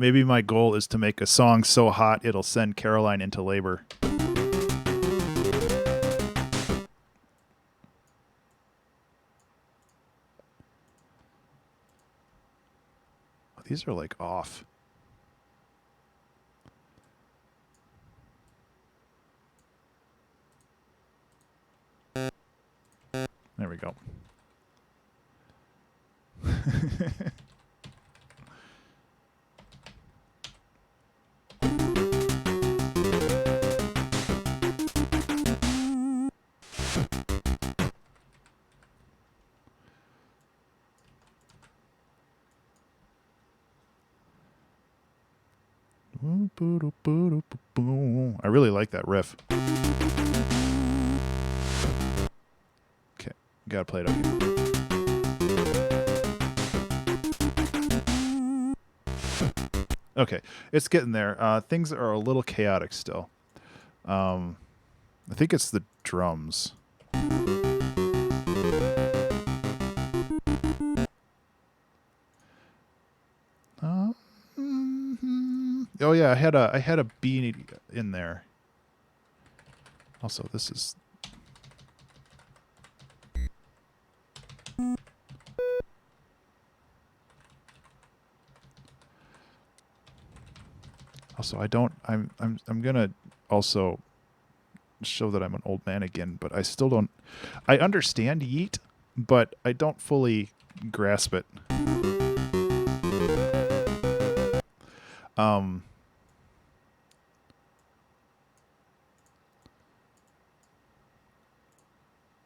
Maybe my goal is to make a song so hot it'll send Caroline into labor. These are like off. There we go. I really like that riff. Okay, gotta play it up here. Okay, it's getting there. Things are a little chaotic still. I think it's the drums. Oh yeah, I had a B in there. Also, this is also I'm gonna also show that I'm an old man again, but I still don't. I understand yeet, but I don't fully grasp it.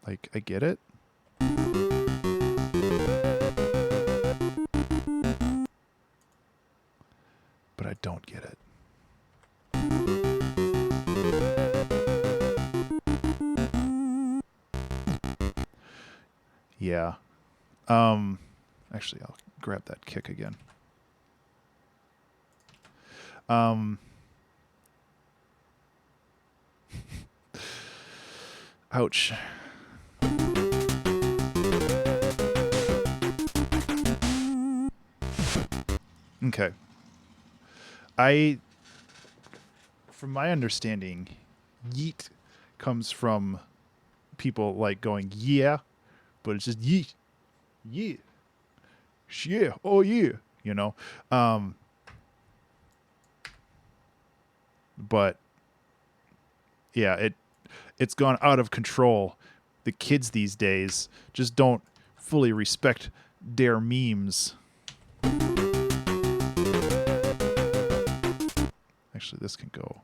Like, I get it. But I don't get it. Yeah. Actually, I'll grab that kick again. Ouch. Okay. From my understanding, yeet comes from people like going, yeah, but it's just yeet. Yeah. Yeah. Oh, yeah. You know? But yeah, it's gone out of control. The kids these days just don't fully respect their memes. Actually, this can go.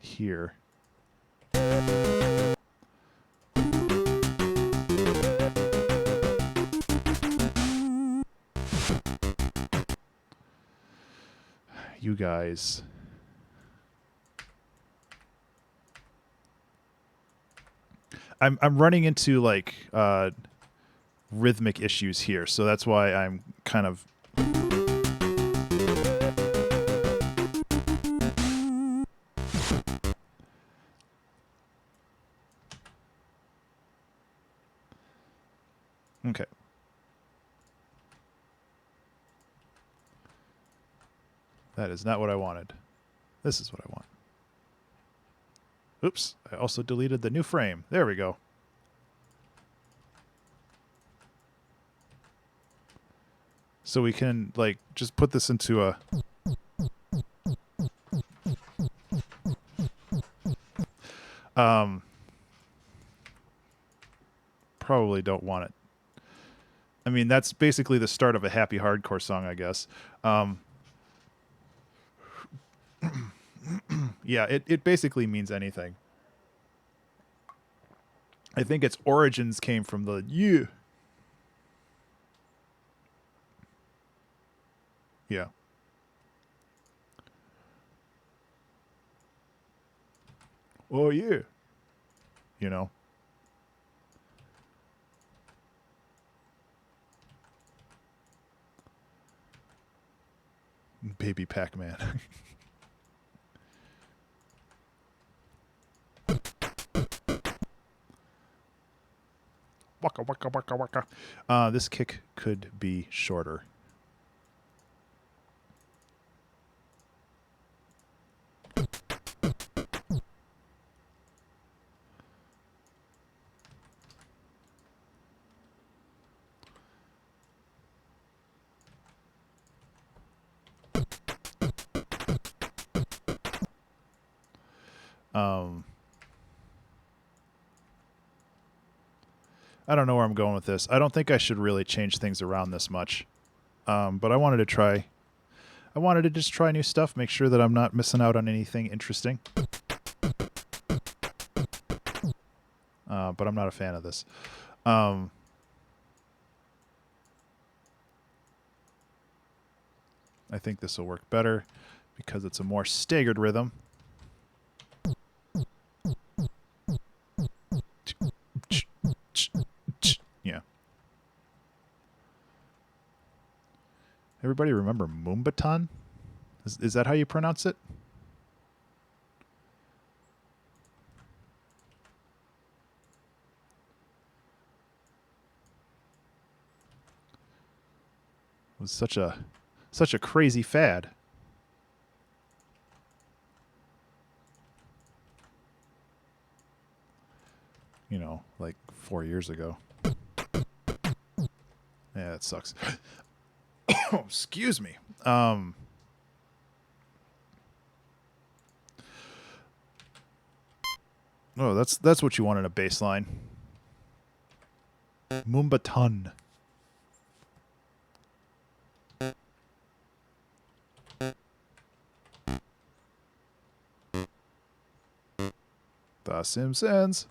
Here. You guys. I'm running into like rhythmic issues here, so that's why I'm kind of okay. That is not what I wanted. This is what I want. Oops, I also deleted the new frame. There we go. So we can like just put this into a probably don't want it. I mean, that's basically the start of a happy hardcore song, I guess. Yeah, it basically means anything. I think its origins came from the yeah. Yeah. Oh, yeah. You know? Baby Pac-Man. Waka, waka, waka, waka. This kick could be shorter. I don't know where I'm going with this. I don't think I should really change things around this much. But I wanted to try. I wanted to just try new stuff, make sure that I'm not missing out on anything interesting. But I'm not a fan of this. I think this will work better because it's a more staggered rhythm. Yeah. Everybody remember Moombahton? Is that how you pronounce it? It was such a crazy fad. You know, like 4 years ago. Yeah, that sucks. Oh, excuse me. Oh, that's what you want in a bass line. Moombahton. The Simpsons.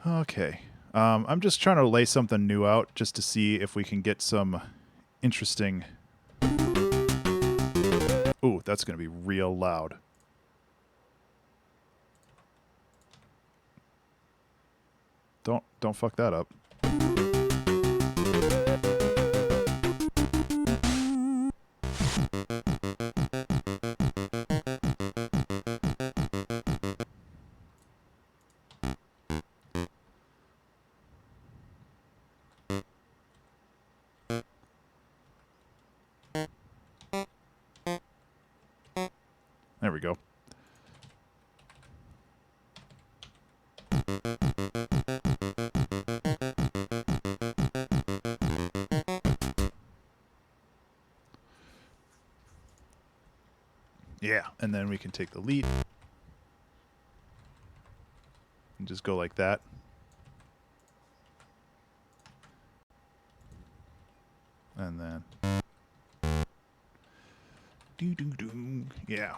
Okay. I'm just trying to lay something new out just to see if we can get some interesting... Ooh, that's going to be real loud. Don't fuck that up. There we go. Yeah, and then we can take the lead and just go like that. And then... Doo-doo-doo. Yeah.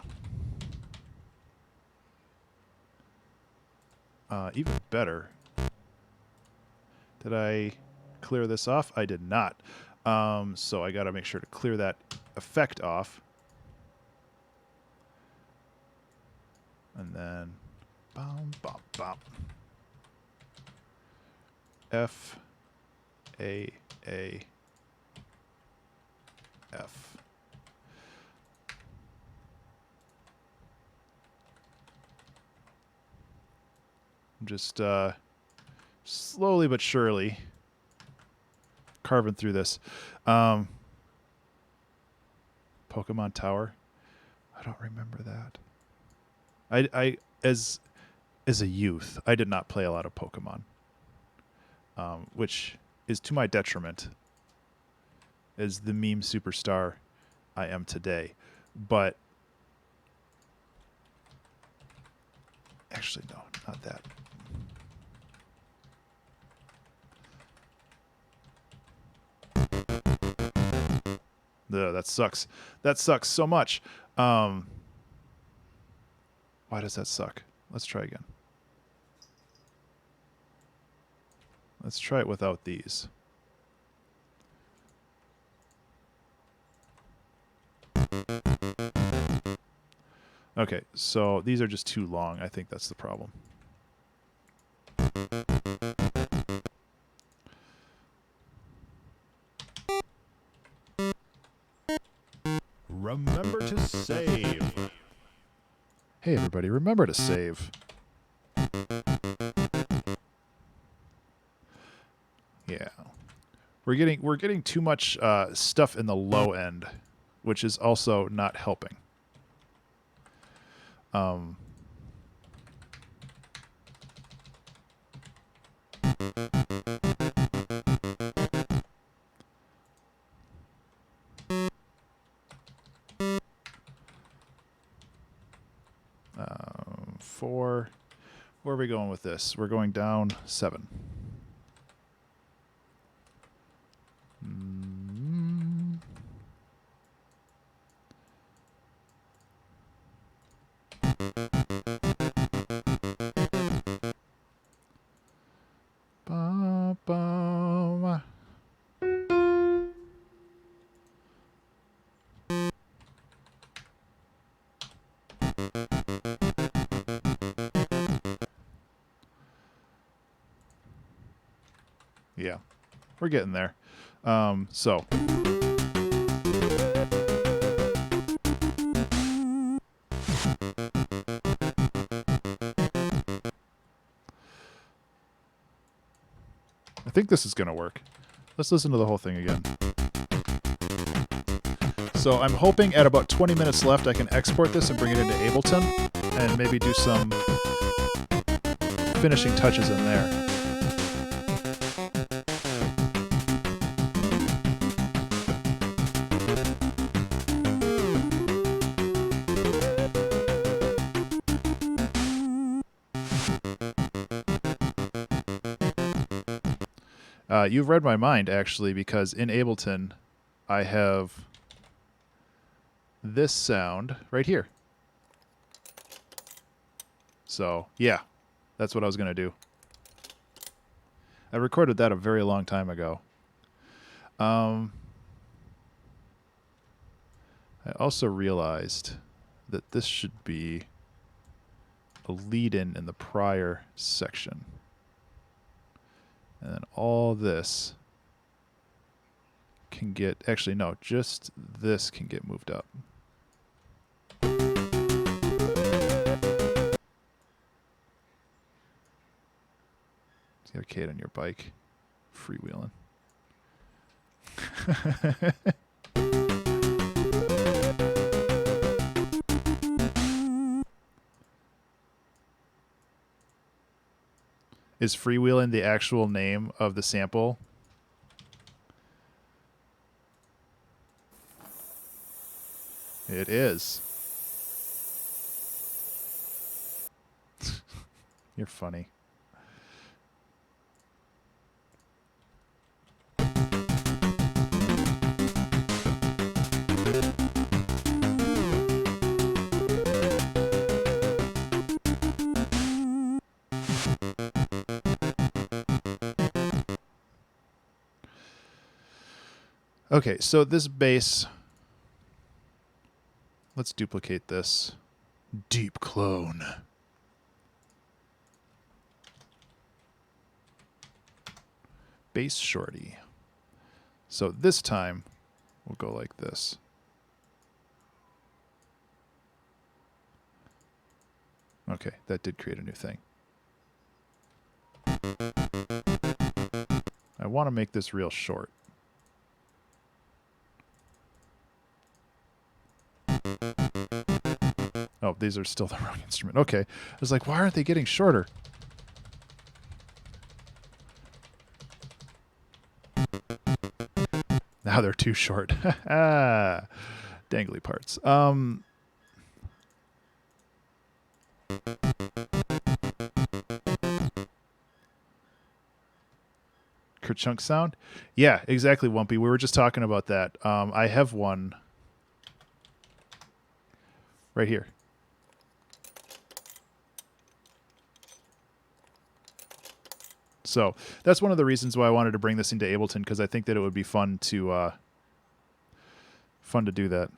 Even better. Did I clear this off? I did not. So I got to make sure to clear that effect off. And then... Bom, bom, bom. F, A, A, F. Just slowly but surely carving through this. Pokemon Tower. I don't remember that. I as a youth, I did not play a lot of Pokemon, which is to my detriment as the meme superstar I am today. But actually, no, not that. Ugh, that sucks. That sucks so much. Why does that suck? Let's try again. Let's try it without these. Okay, so these are just too long. I think that's the problem. Remember to save. Hey everybody, remember to save. Yeah. We're getting too much stuff in the low end, which is also not helping. 4. Where are we going with this? We're going down 7. Ba, ba. Yeah, we're getting there. So. I think this is going to work. Let's listen to the whole thing again. So I'm hoping at about 20 minutes left I can export this and bring it into Ableton and maybe do some finishing touches in there. You've read my mind, actually, because in Ableton, I have this sound right here. So, yeah, that's what I was going to do. I recorded that a very long time ago. I also realized that this should be a lead-in in the prior section. And then all this can get, actually no, just this can get moved up. See, arcade on your bike, freewheeling. Is freewheeling the actual name of the sample? It is. You're funny. Okay, so this bass, let's duplicate this. Deep clone. Bass shorty. So this time, we'll go like this. Okay, that did create a new thing. I want to make this real short. Oh, these are still the wrong instrument. Okay. I was like, why aren't they getting shorter? Now they're too short. Dangly parts. Kerchunk sound? Yeah, exactly, Wumpy. We were just talking about that. I have one right here. So that's one of the reasons why I wanted to bring this into Ableton, because I think that it would be fun to do that.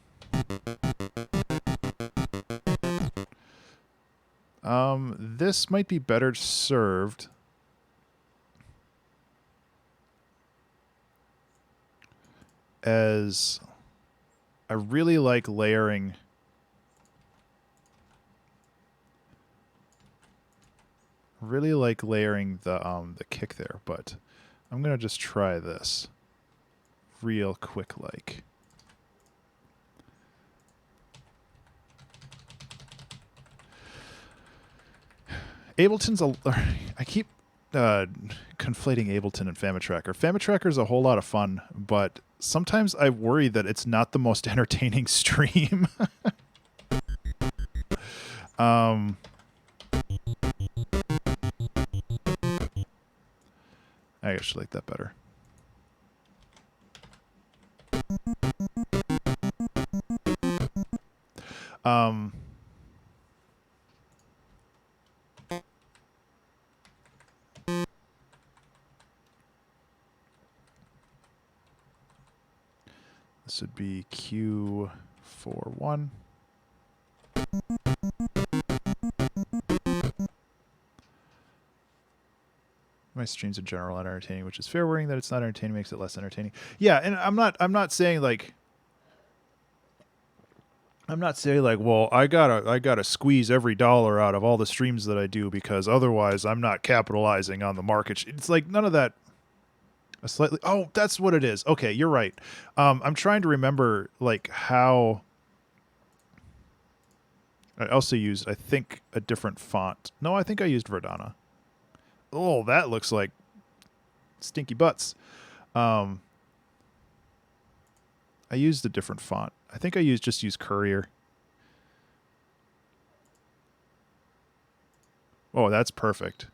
This might be better served as I really like layering the kick there, but I'm gonna just try this real quick like. Ableton's I keep conflating Ableton and FamiTracker. FamiTracker is a whole lot of fun, but sometimes I worry that it's not the most entertaining stream. I actually like that better. This would be Q41. My streams in general are entertaining, which is fair. Worrying that it's not entertaining makes it less entertaining. Yeah, and I'm not saying like well, I gotta squeeze every dollar out of all the streams that I do because otherwise I'm not capitalizing on the market. It's like none of that. Oh, that's what it is. Okay, you're right. I'm trying to remember like how. I also used, I think, a different font. No, I think I used Verdana. Oh, that looks like stinky butts. I used a different font. I think I just used Courier. Oh, that's perfect.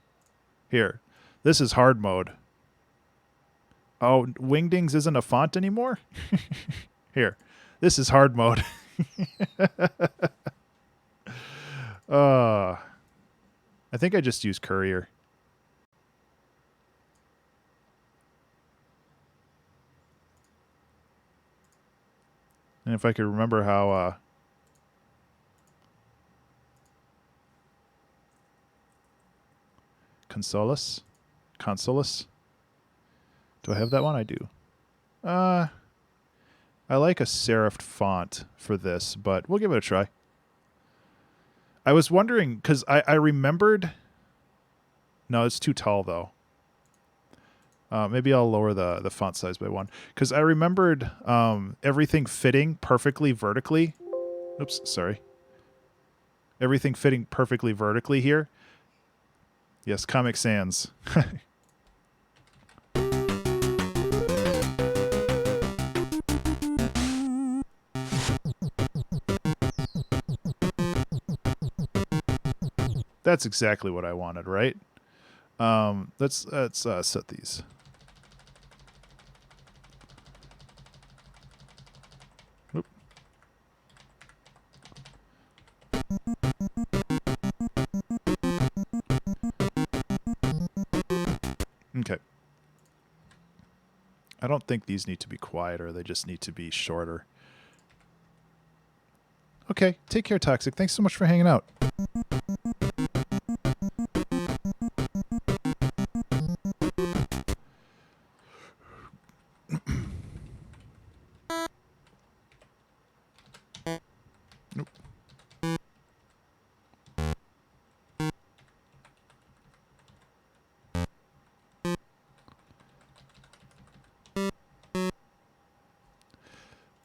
Here. This is hard mode. Oh, Wingdings isn't a font anymore? Here. This is hard mode. I think I just used Courier. And if I could remember how Consolus? Do I have that one? I do. I like a serifed font for this, but we'll give it a try. I was wondering, because I remembered... No, it's too tall, though. Maybe I'll lower the font size by 1. Because I remembered everything fitting perfectly vertically. Oops, sorry. Everything fitting perfectly vertically here. Yes, Comic Sans. That's exactly what I wanted, right? Let's set these. Oop. Okay. I don't think these need to be quieter. They just need to be shorter. Okay. Take care, Toxic. Thanks so much for hanging out. Nope.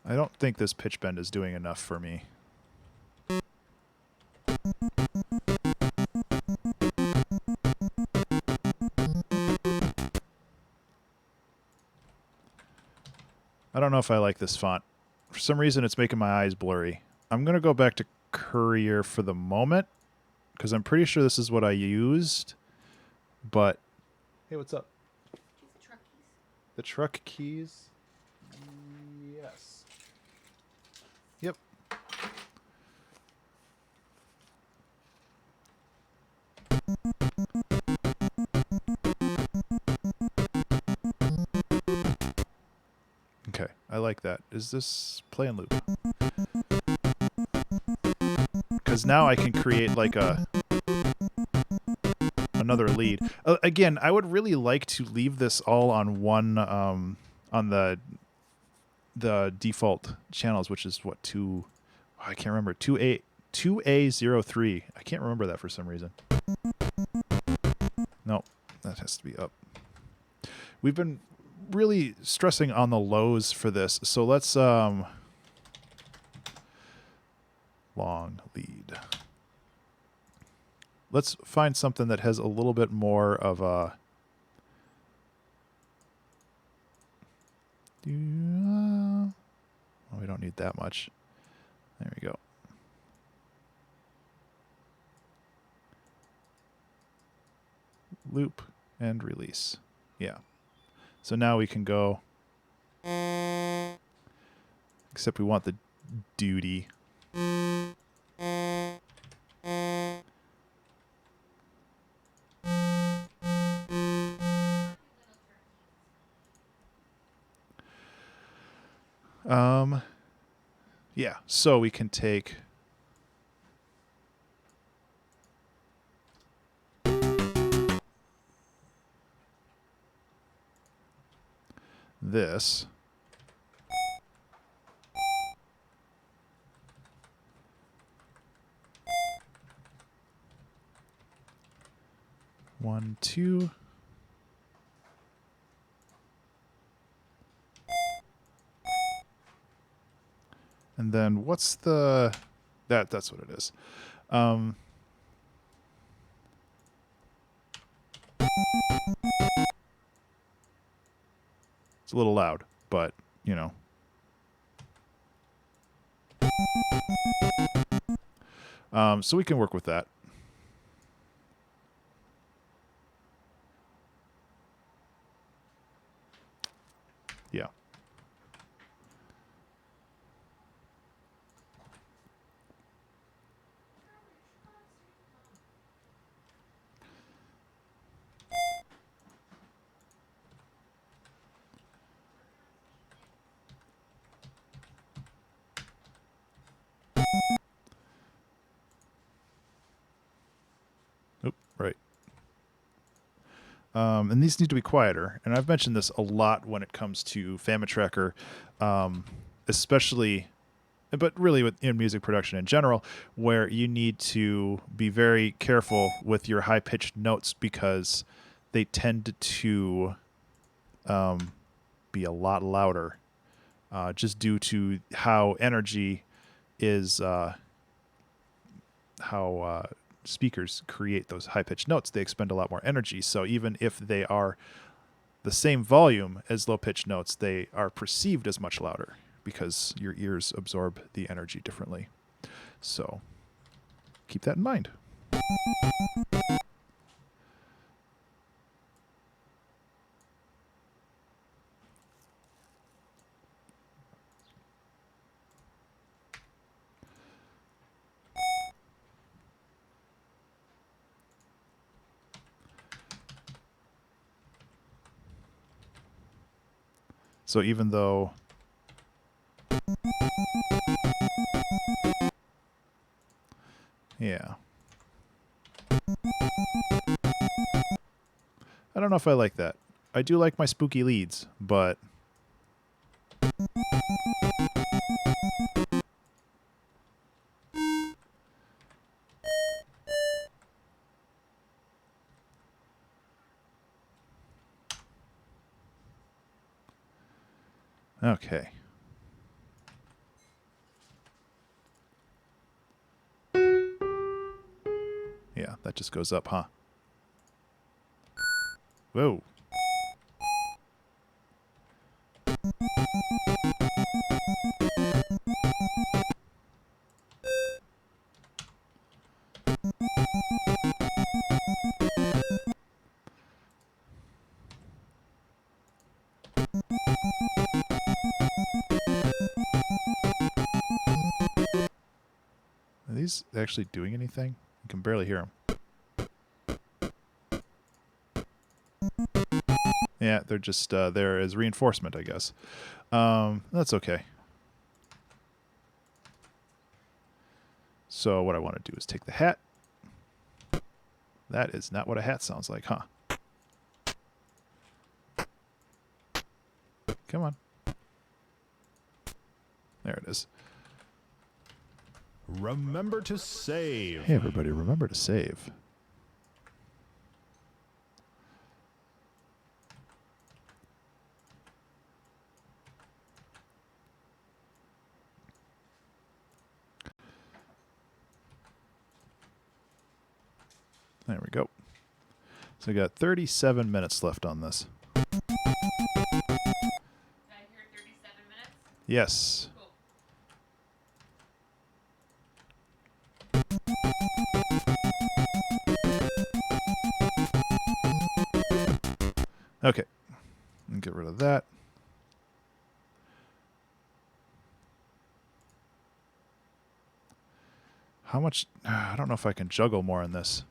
I don't think this pitch bend is doing enough for me. I don't know if I like this font. For some reason, it's making my eyes blurry. I'm going to go back to Courier for the moment, because I'm pretty sure this is what I used. But, hey, what's up? the truck keys? Yes. Yep. Okay, I like that. Is this play and loop? Because now I can create like another lead. Again, I would really like to leave this all on one on the default channels, which is what I can't remember 2A03. I can't remember that for some reason. No, that has to be up. We've been really stressing on the lows for this, so let's long lead. Let's find something that has a little bit more of a oh, we don't need that much. There we go. Loop and release. Yeah. So now we can go, except we want the duty. Yeah, so we can take this. One, two. And then what's the that's what it is. It's a little loud, but you know. So we can work with that. Yeah. Oop, right. And these need to be quieter. And I've mentioned this a lot when it comes to Famitracker, especially, but really in music production in general, where you need to be very careful with your high-pitched notes because they tend to be a lot louder just due to how energy is, how speakers create those high-pitched notes. They expend a lot more energy. So even if they are the same volume as low-pitched notes, they are perceived as much louder because your ears absorb the energy differently. So keep that in mind. So even though yeah. I don't know if I like that. I do like my spooky leads, but okay. Yeah, that just goes up, huh? Whoa. these actually doing anything? You can barely hear them. Yeah, they're just there as reinforcement, I guess. That's okay. So what I want to do is take the hat. That is not what a hat sounds like, huh? Come on. There it is. Remember to save. Hey, everybody, remember to save. There we go. So we got 37 minutes left on this. Did I hear 37 minutes? Yes. Cool. Okay. Get rid of that. How much? I don't know if I can juggle more in this.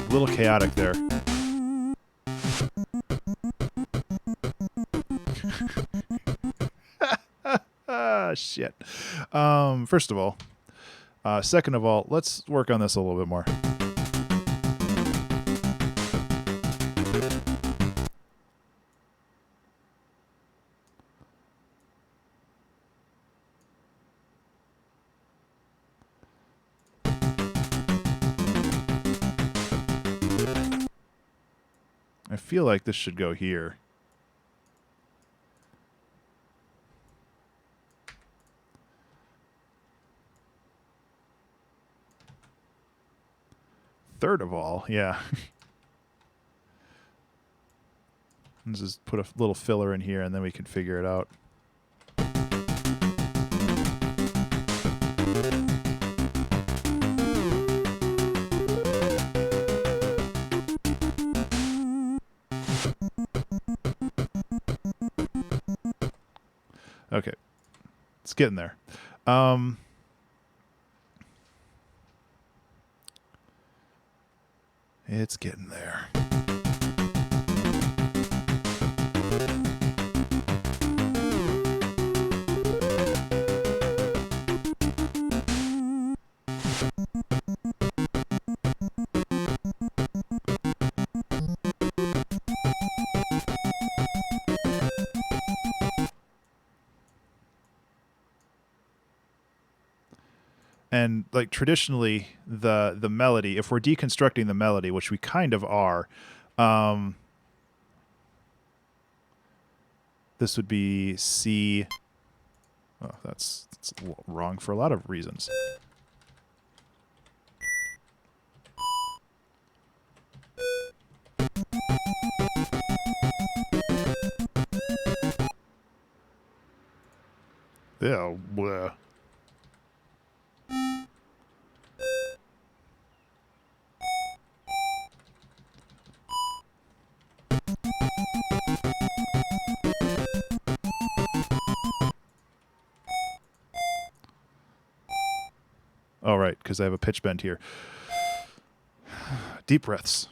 A little chaotic there. Shit. First of all. Second of all, let's work on this a little bit more. I feel like this should go here. Third of all, yeah. Let's just put a little filler in here and then we can figure it out. Okay. It's getting there. It's getting there. And like traditionally, the melody, if we're deconstructing the melody, which we kind of are, this would be C. Oh, that's wrong for a lot of reasons. Yeah. Bleh. Oh, right, because I have a pitch bend here. Deep breaths.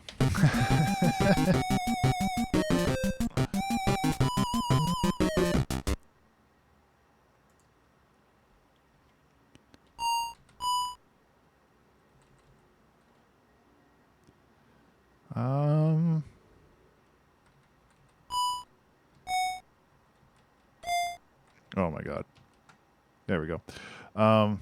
Oh my God. There we go. There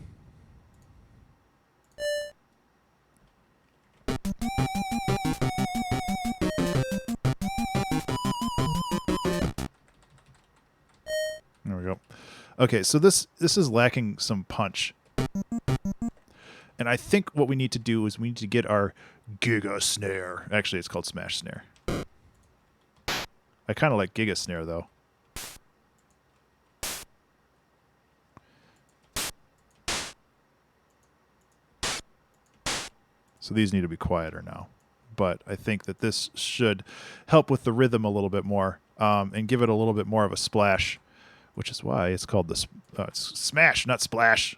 we go. Okay, so this is lacking some punch. And I think what we need to do is we need to get our Giga snare. Actually, it's called Smash Snare. I kind of like Giga Snare, though. So these need to be quieter now. But I think that this should help with the rhythm a little bit more and give it a little bit more of a splash, which is why it's called the it's smash, not splash.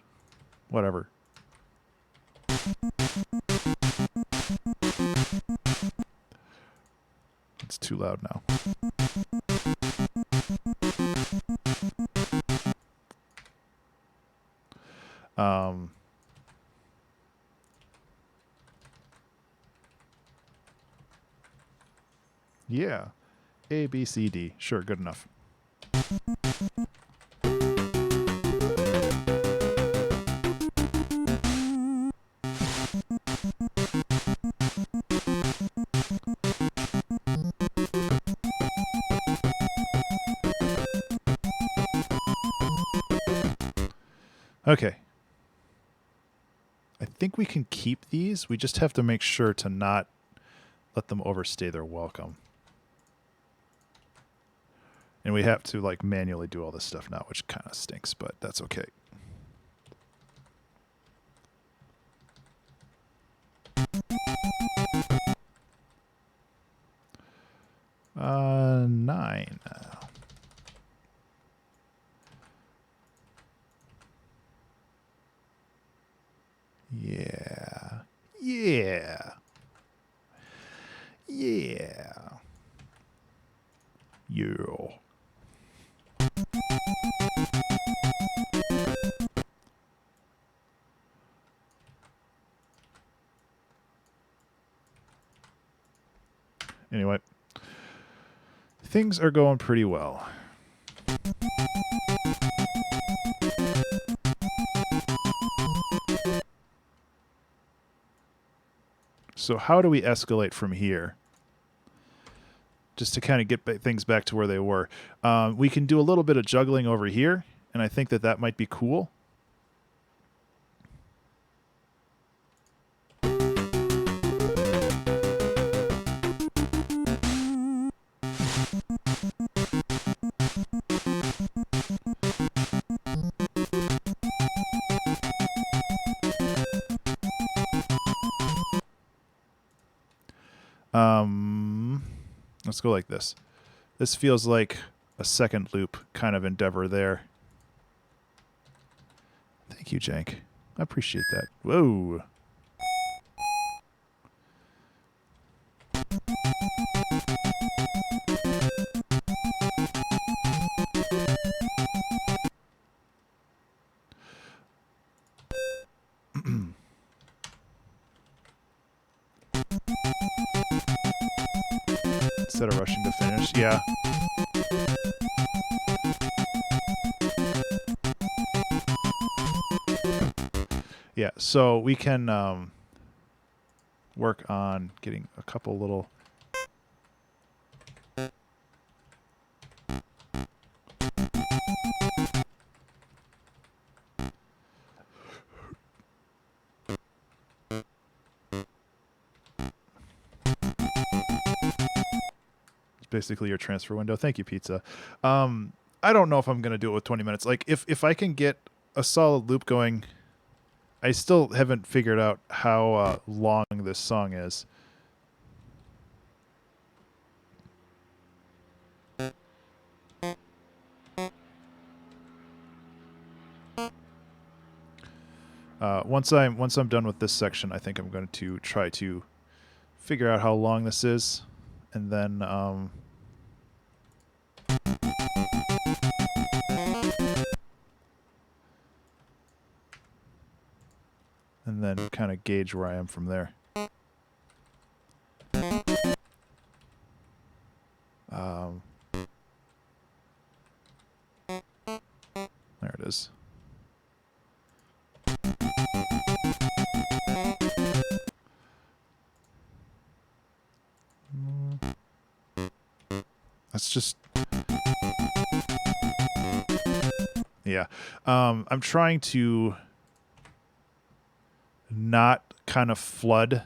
Whatever. It's too loud now. Yeah. A, B, C, D. Sure, good enough. Okay. I think we can keep these. We just have to make sure to not let them overstay their welcome. And we have to like manually do all this stuff now, which kind of stinks, but that's okay. Nine. Yeah. Yeah. Yeah. Yeah. Anyway, things are going pretty well. So how do we escalate from here? Just to kind of get things back to where they were. We can do a little bit of juggling over here, and I think that that might be cool. Let's go like this. This feels like a second loop kind of endeavor there. Thank you, Jank. I appreciate that. Whoa. Instead of rushing to finish, yeah. Yeah, so we can work on getting a couple little... Basically your transfer window. Thank you, Pizza. I don't know if I'm going to do it with 20 minutes. Like, if I can get a solid loop going, I still haven't figured out how long this song is. Once I'm done with this section, I think I'm going to try to figure out how long this is, and then kind of gauge where I am from there. There it is. That's just... Yeah. I'm trying to not kind of flood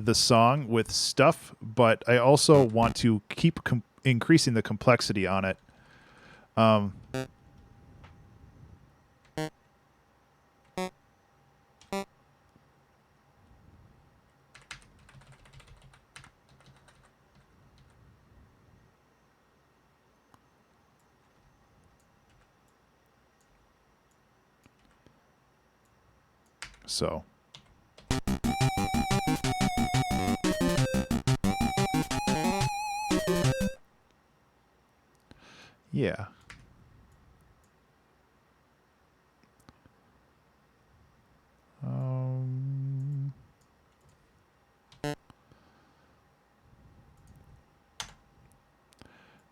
the song with stuff, but I also want to keep increasing the complexity on it. So yeah.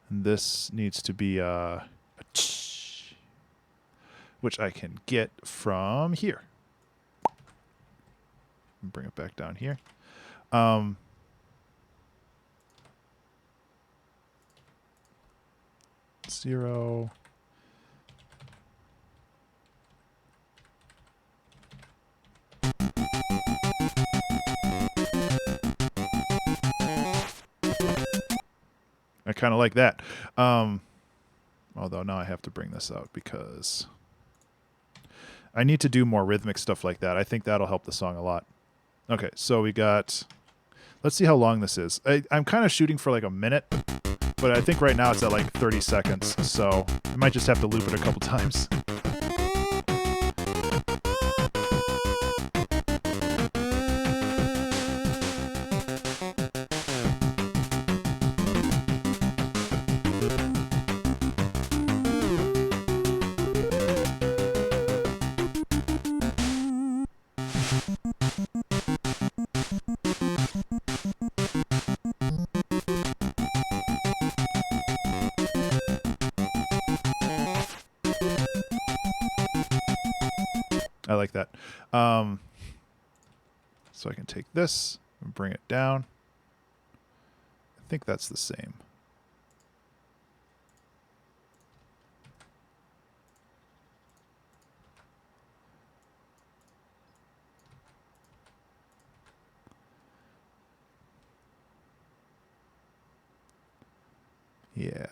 And this needs to be which I can get from here. Bring it back down here. 0. I kind of like that. Although now I have to bring this out because I need to do more rhythmic stuff like that. I think that'll help the song a lot. Okay, so we got... Let's see how long this is. I'm kind of shooting for like a minute, but I think right now it's at like 30 seconds, so I might just have to loop it a couple times. I like that. So I can take this and bring it down. I think that's the same. Yeah.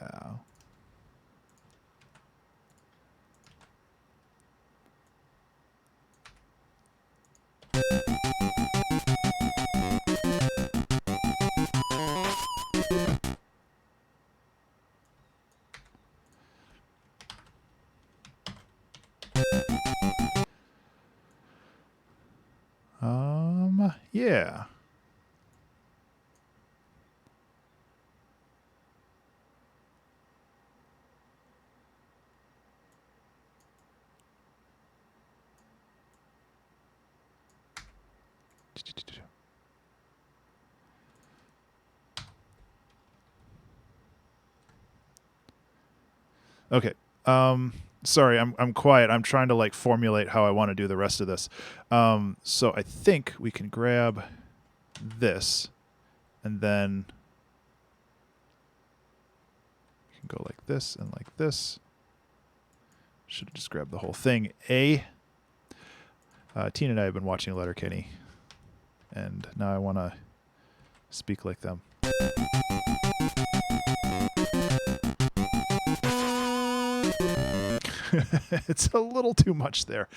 Yeah. Okay. Sorry, I'm quiet. I'm trying to like formulate how I want to do the rest of this. So I think we can grab this and then we can go like this and like this. Should have just grabbed the whole thing. Tina and I have been watching Letterkenny, and now I want to speak like them. It's a little too much there.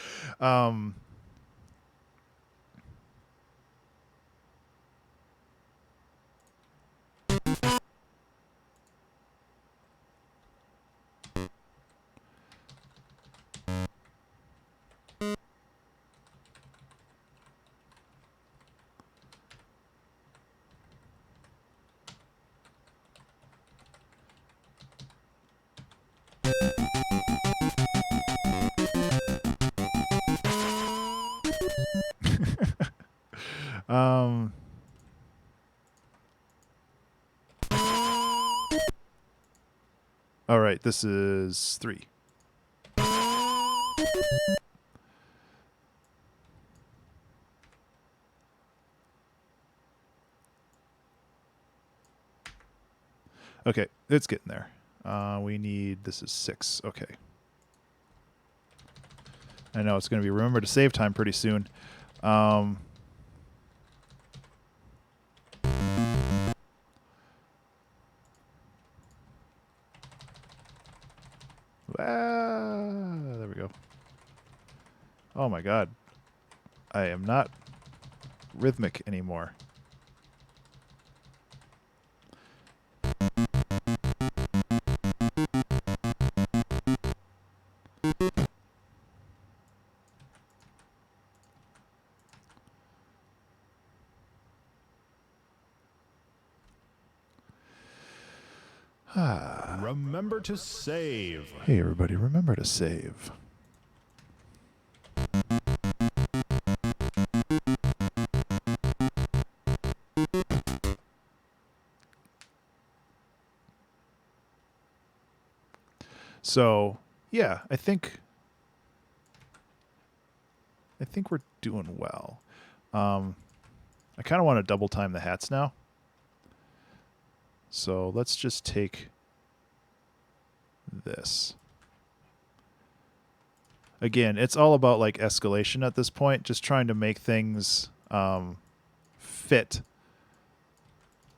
All right, this is 3. Okay, it's getting there. We need, this is 6. Okay. I know it's going to be remember to save time pretty soon. There we go. Oh my god. I am not rhythmic anymore. Remember to save. Hey everybody, remember to save. So, yeah, I think we're doing well. I kind of want to double time the hats now. So let's just take this. Again, it's all about like escalation at this point, just trying to make things fit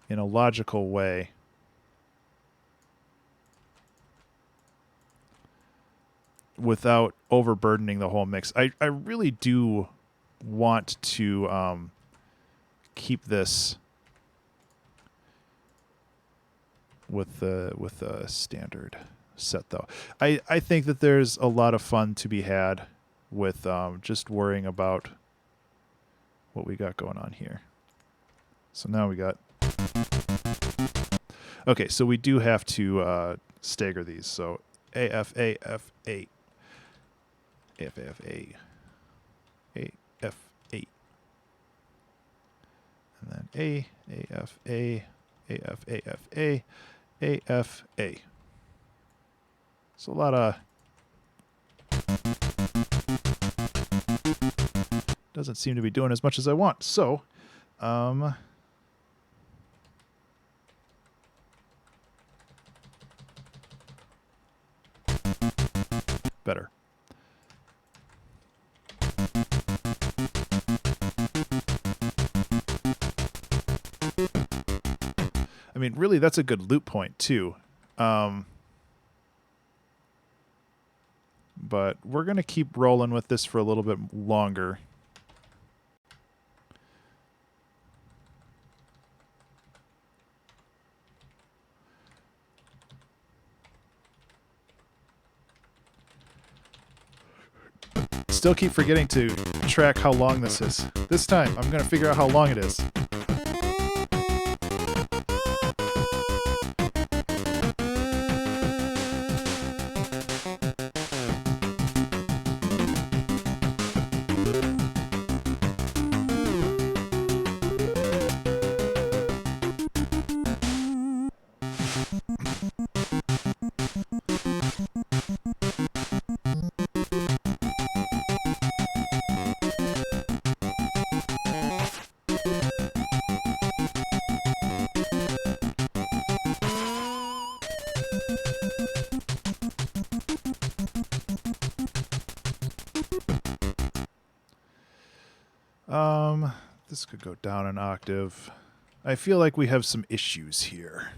in a logical way. Without overburdening the whole mix. I really do want to keep this with the standard set though. I think that there's a lot of fun to be had with just worrying about what we got going on here. So now we got... Okay, so we do have to stagger these. So AF8. AF8. AF8. And then AF8. AF8. AFA. So a lot of... Doesn't seem to be doing as much as I want. So, better. I mean, really, that's a good loop point, too. But we're going to keep rolling with this for a little bit longer. Still keep forgetting to track how long this is. This time, I'm going to figure out how long it is. This could go down an octave. I feel like we have some issues here.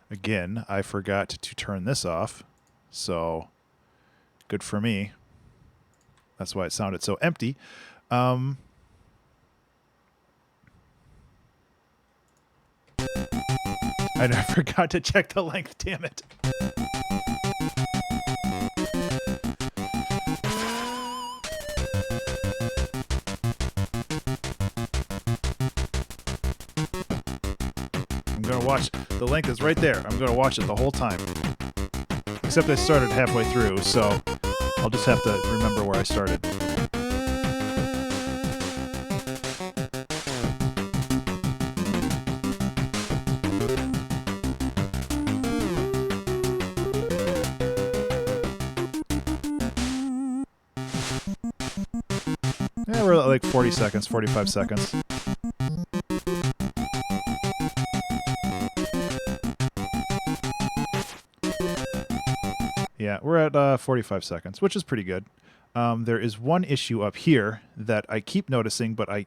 Again, I forgot to turn this off, so good for me. That's why it sounded so empty. And I forgot to check the length, damn it. I'm going to watch. The length is right there. I'm going to watch it the whole time. Except I started halfway through, so I'll just have to remember where I started. like 40 seconds, 45 seconds. Yeah, we're at 45 seconds, which is pretty good. There is one issue up here that I keep noticing, but I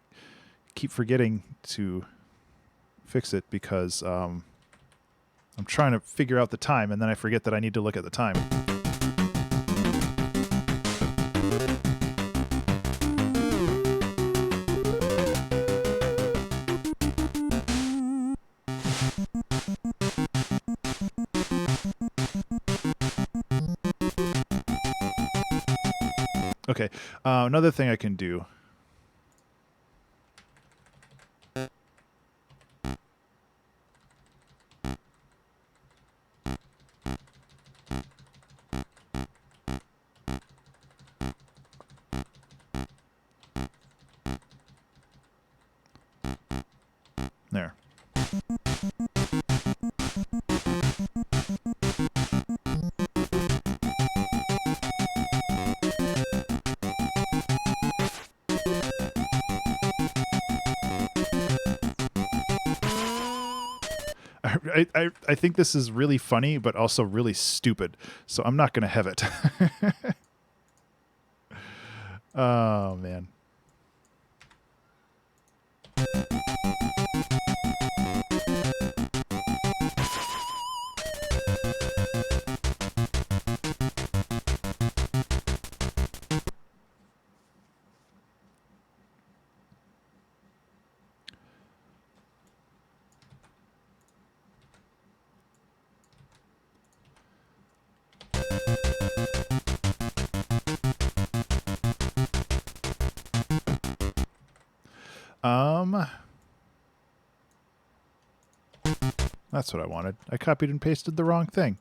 keep forgetting to fix it because I'm trying to figure out the time, and then I forget that I need to look at the time. Okay, another thing I can do. There. I think this is really funny, but also really stupid, so I'm not going to have it. Oh, man. That's what I wanted. I copied and pasted the wrong thing.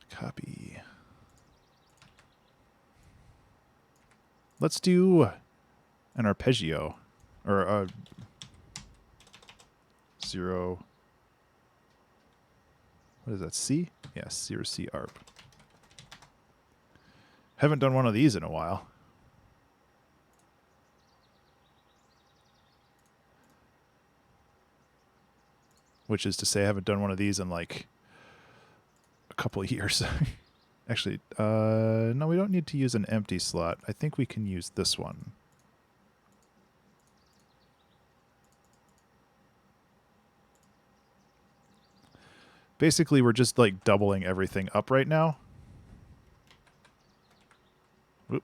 Copy. Let's do an arpeggio, or a 0. What is that, C? Yeah, C or C ARP. Haven't done one of these in a while. Which is to say I haven't done one of these in like a couple of years. Actually, no, we don't need to use an empty slot. I think we can use this one. Basically, we're just like doubling everything up right now. Whoop.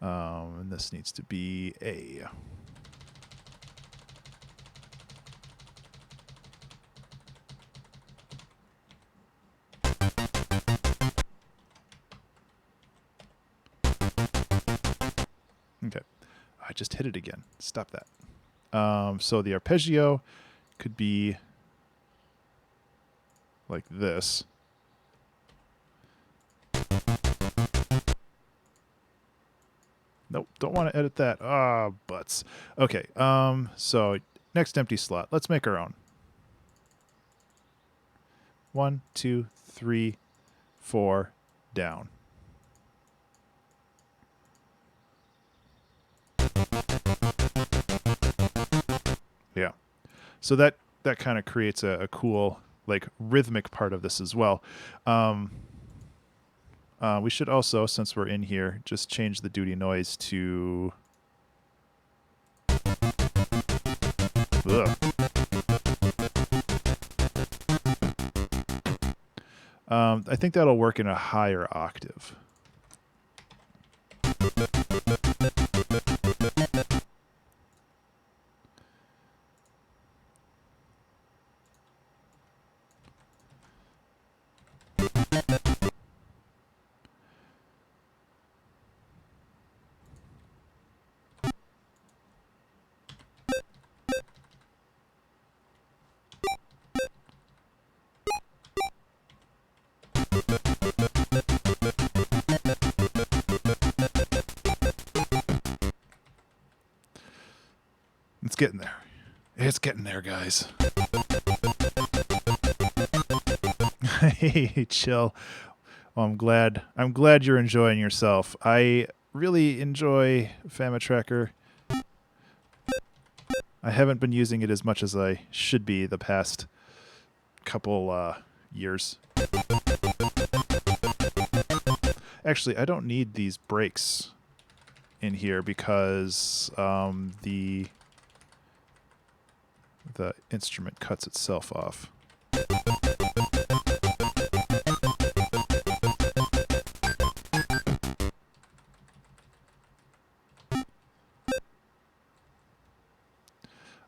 And this needs to be A. Okay. I just hit it again. Stop that. So the arpeggio could be like this. Nope, don't want to edit that. Ah, butts. Okay, so next empty slot. Let's make our own. 1, 2, 3, 4, down. Yeah. So that kind of creates a cool, like, rhythmic part of this as well. We should also, since we're in here, just change the duty noise to... Ugh. I think that'll work in a higher octave. getting there. It's getting there, guys. Hey, chill. Well, I'm glad you're enjoying yourself. I really enjoy FamiTracker. I haven't been using it as much as I should be the past couple years. Actually, I don't need these breaks in here because the instrument cuts itself off.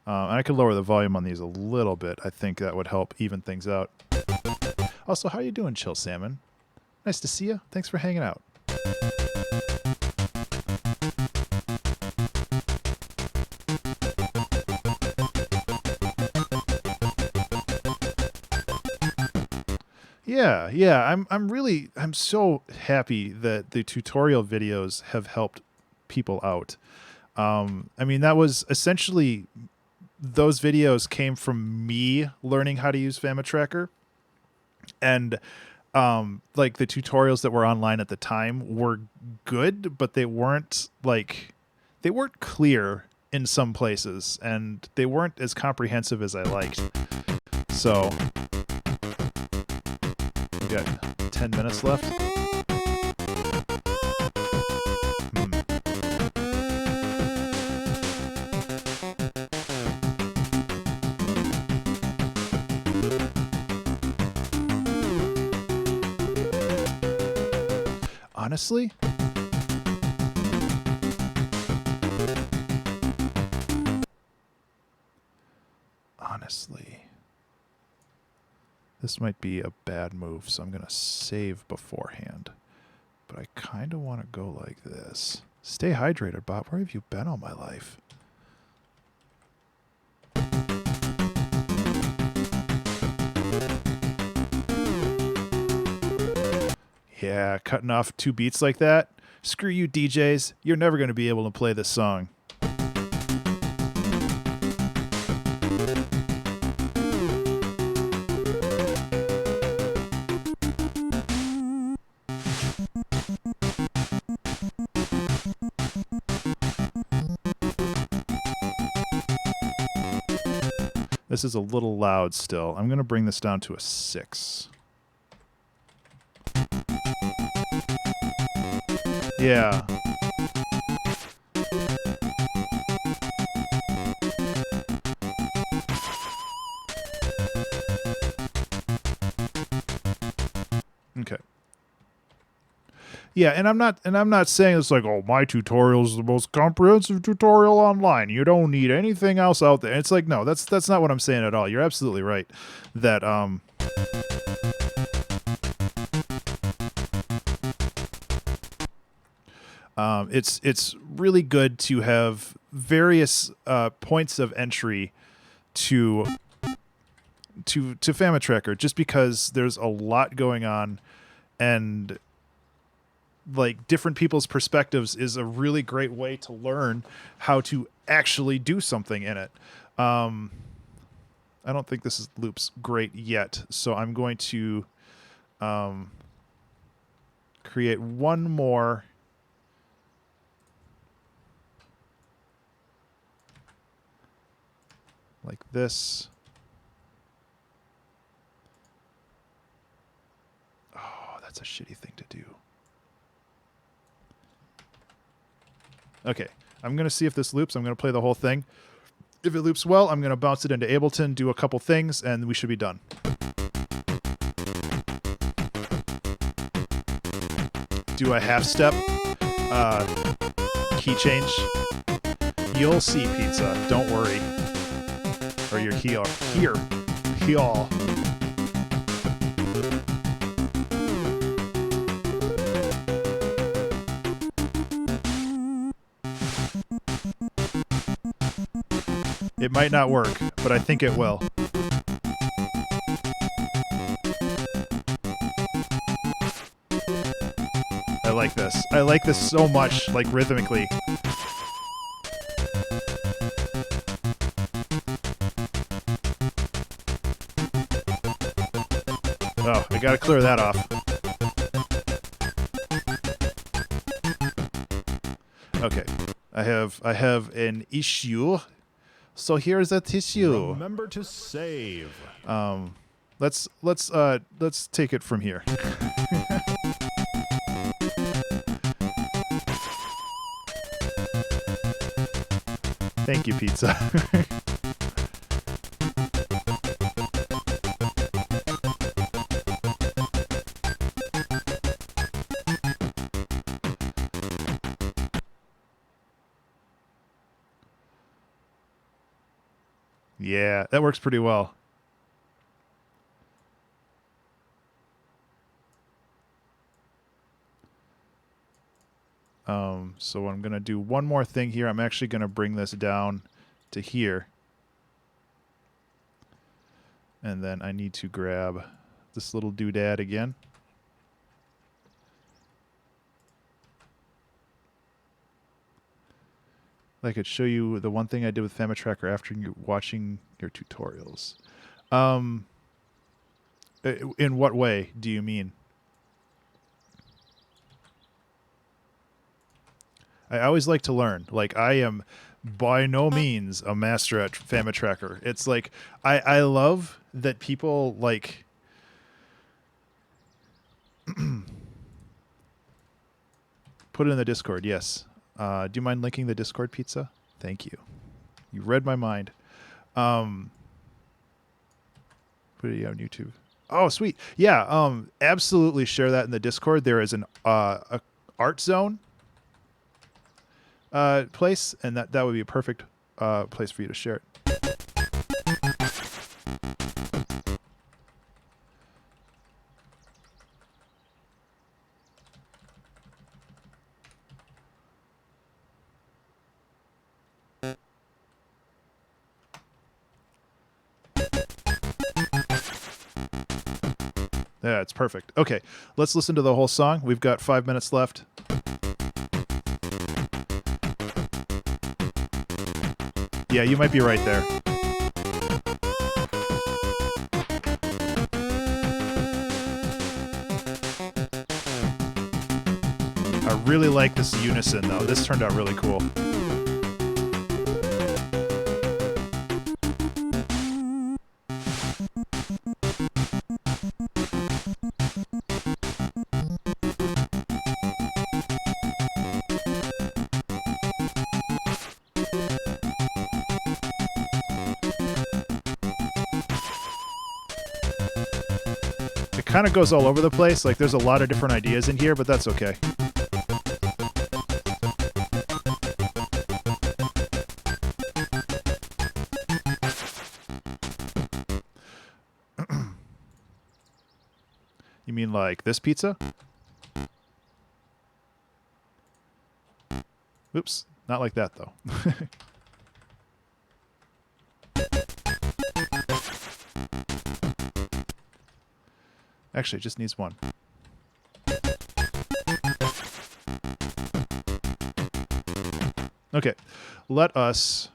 And I could lower the volume on these a little bit. I think that would help even things out. Also, how you doing, Chill Salmon? Nice to see you. Thanks for hanging out. Yeah. I'm so happy that the tutorial videos have helped people out. I mean, that was essentially, those videos came from me learning how to use FamiTracker, and like the tutorials that were online at the time were good, but they weren't clear in some places, and they weren't as comprehensive as I liked. So we got 10 minutes left. Honestly, this might be a bad move, so I'm going to save beforehand. But I kind of want to go like this. Stay hydrated, Bob. Where have you been all my life? Yeah, cutting off 2 beats like that. Screw you, DJs. You're never going to be able to play this song. This is a little loud still. I'm going to bring this down to a 6. Yeah. Okay. Yeah, and I'm not saying it's like, oh, my tutorial is the most comprehensive tutorial online. You don't need anything else out there. It's like, no, that's not what I'm saying at all. You're absolutely right that it's really good to have various points of entry to FamiTracker, just because there's a lot going on, and like different people's perspectives is a really great way to learn how to actually do something in it. I don't think this loops great yet, so I'm going to create one more. Like this. Oh, that's a shitty thing to do. Okay, I'm going to see if this loops. I'm going to play the whole thing. If it loops well, I'm going to bounce it into Ableton, do a couple things, and we should be done. Do a half step key change. You'll see, pizza. Don't worry. Or you're here. Here. It might not work, but I think it will. I like this. I like this so much, like rhythmically. I gotta clear that off. Okay, I have an issue. So here's a tissue. Remember to save. Let's take it from here. Thank you, pizza. Yeah, that works pretty well. So I'm going to do one more thing here. I'm actually going to bring this down to here. And then I need to grab this little doodad again. I could show you the one thing I did with FamiTracker after you watching your tutorials. In what way do you mean? I always like to learn. Like, I am by no means a master at FamiTracker. It's like, I love that people, like... Put it in the Discord, yes. Do you mind linking the Discord, Pizza? Thank you. You read my mind. Put it on YouTube. Oh, sweet. Yeah, absolutely share that in the Discord. There is an a art zone place, and that would be a perfect place for you to share it. Yeah, it's perfect. Okay, let's listen to the whole song. We've got 5 minutes left. Yeah, you might be right there. I really like this unison, though. This turned out really cool. Kind of goes all over the place. Like, there's a lot of different ideas in here, but that's okay. You mean like this pizza? Oops, not like that though. Actually, it just needs one. Okay, let us...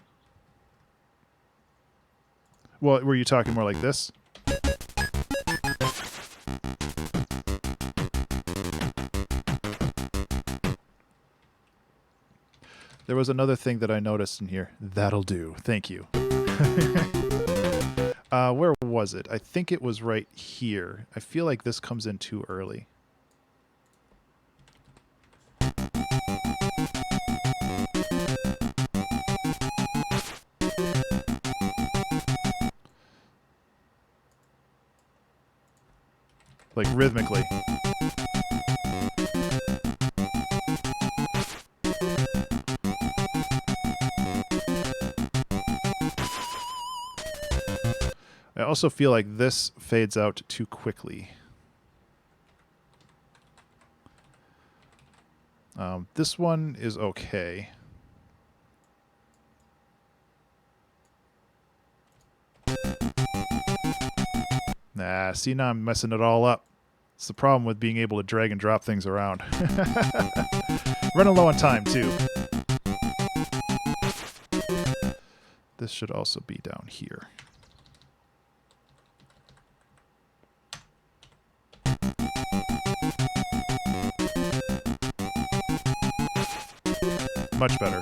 Well, were you talking more like this? There was another thing that I noticed in here. That'll do. Thank you. Where was it? I think it was right here. I feel like this comes in too early. Like rhythmically. I also feel like this fades out too quickly. This one is okay. Nah, see, now I'm messing it all up. It's the problem with being able to drag and drop things around. Running low on time, too. This should also be down here. Much better.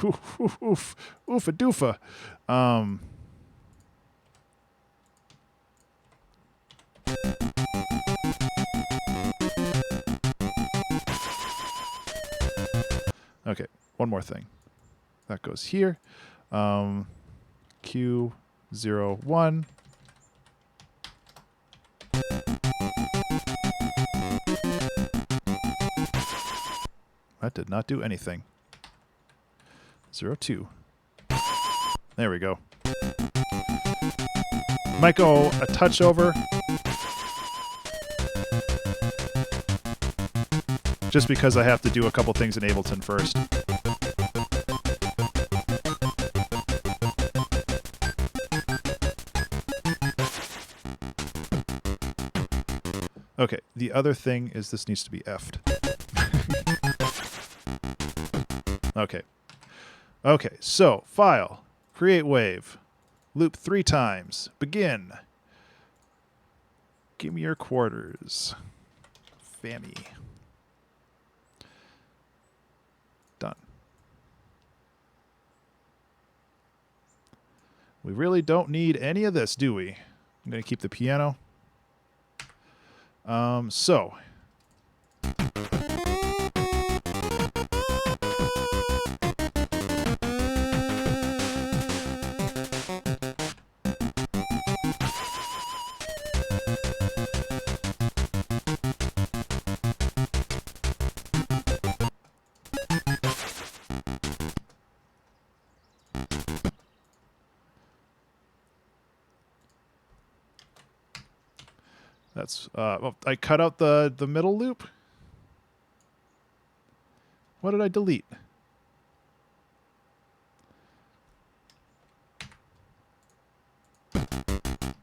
Oof, oof, oof, oofa doofa. Okay, one more thing. That goes here. Q01. That did not do anything. 02. There we go. Might go a touch over. Just because I have to do a couple things in Ableton first. Okay, the other thing is this needs to be F'd. Okay. Okay, so file, create wave, loop 3 times, begin. Give me your quarters. Fammy. Done. We really don't need any of this, do we? I'm going to keep the piano. So. That's, well, I cut out the middle loop. What did I delete?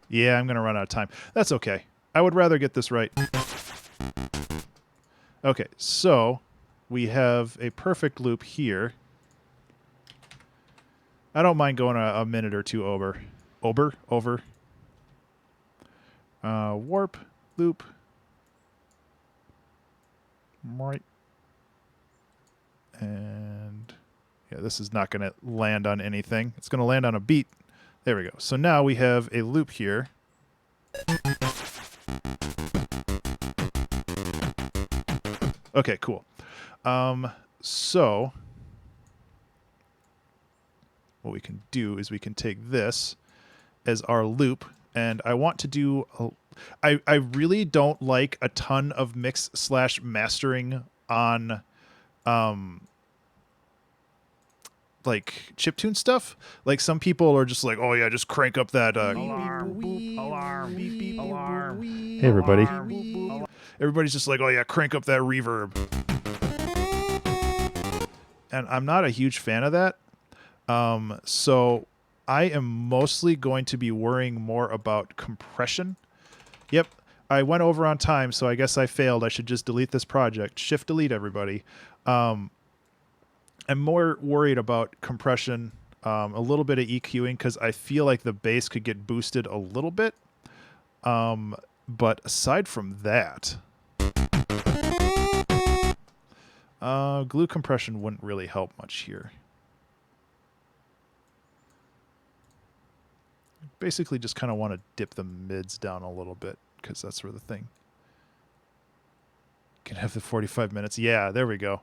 Yeah, I'm going to run out of time. That's okay. I would rather get this right. Okay, so we have a perfect loop here. I don't mind going a minute or two over. Over. Warp, loop. Right. And yeah, this is not going to land on anything. It's going to land on a beat. There we go. So now we have a loop here. Okay, cool. So what we can do is we can take this as our loop, and I want to do I really don't like a ton of mix / mastering on like chiptune stuff. Like some people are just like, oh yeah, just crank up that Alarm. Alarm. Alarm. Hey everybody. Everybody's just like, oh yeah, crank up that reverb. And I'm not a huge fan of that. So I am mostly going to be worrying more about compression. Yep, I went over on time, so I guess I failed. I should just delete this project. Shift delete, everybody. I'm more worried about compression, a little bit of EQing, because I feel like the bass could get boosted a little bit. But aside from that, glue compression wouldn't really help much here. Basically just kind of want to dip the mids down a little bit, because that's where the thing can have the 45 minutes. Yeah, there we go.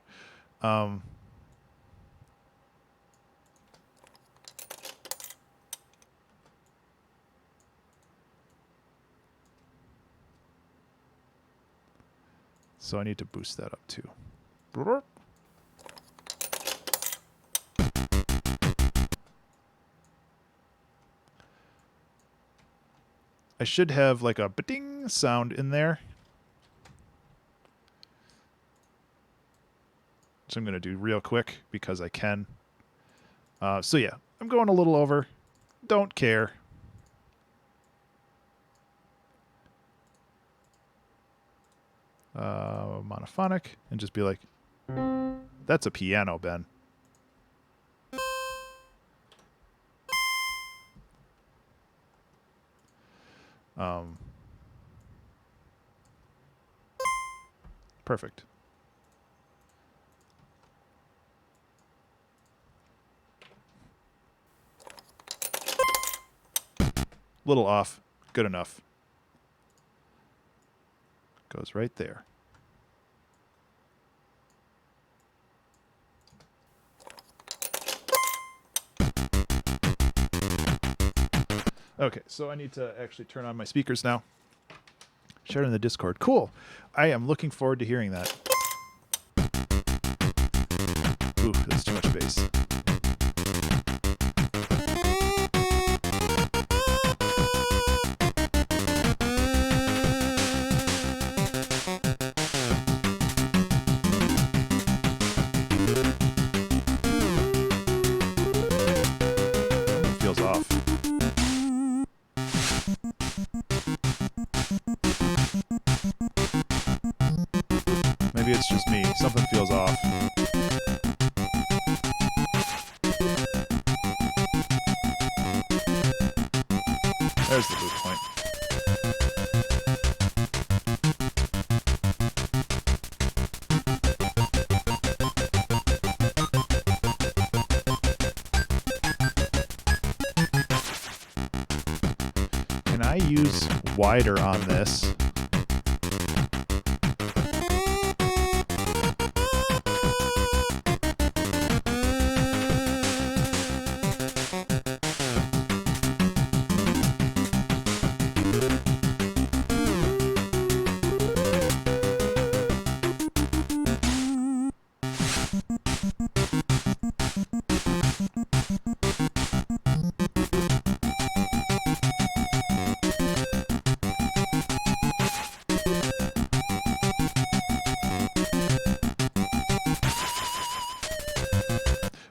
So I need to boost that up too. I should have like a ba-ding sound in there. So I'm going to do real quick because I can. So yeah, I'm going a little over. Don't care. Monophonic, and just be like, that's a piano, Ben. Perfect. Little off. Good enough. Goes right there. Okay, so I need to actually turn on my speakers now. Share it in the Discord. Cool. I am looking forward to hearing that. Ooh, that's too much bass. Feels off. Maybe it's just me. Something feels off. There's the boot point. Can I use wider on this?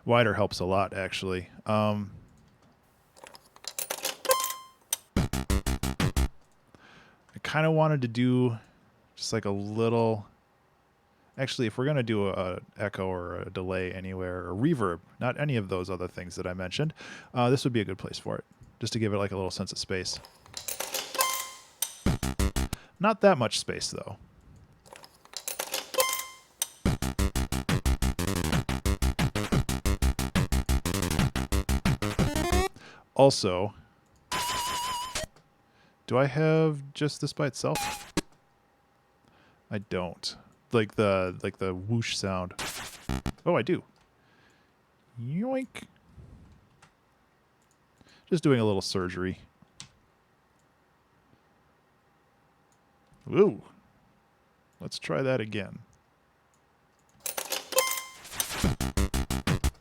Wider helps a lot, actually. I kind of wanted to do just like a little... Actually, if we're going to do a echo or a delay anywhere, or reverb, not any of those other things that I mentioned, this would be a good place for it, just to give it like a little sense of space. Not that much space, though. Also, do I have just this by itself? I don't. Like the whoosh sound. Oh, I do. Yoink. Just doing a little surgery. Ooh. Let's try that again.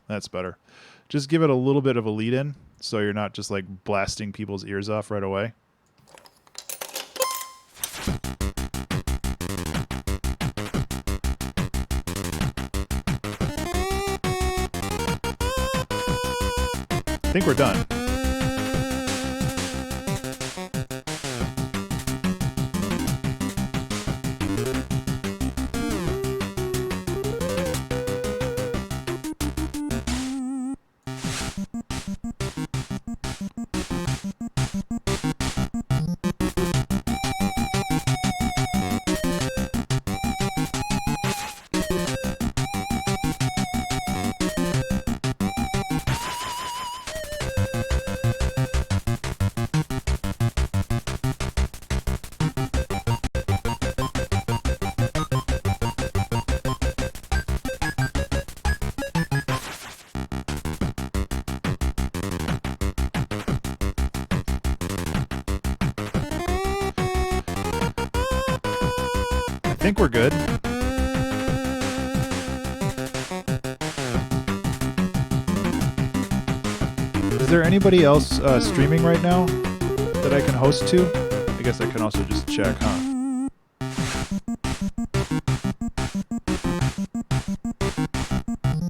That's better. Just give it a little bit of a lead in, so you're not just like blasting people's ears off right away. I think we're done. I think we're good. Is there anybody else streaming right now that I can host to? I guess I can also just check, huh?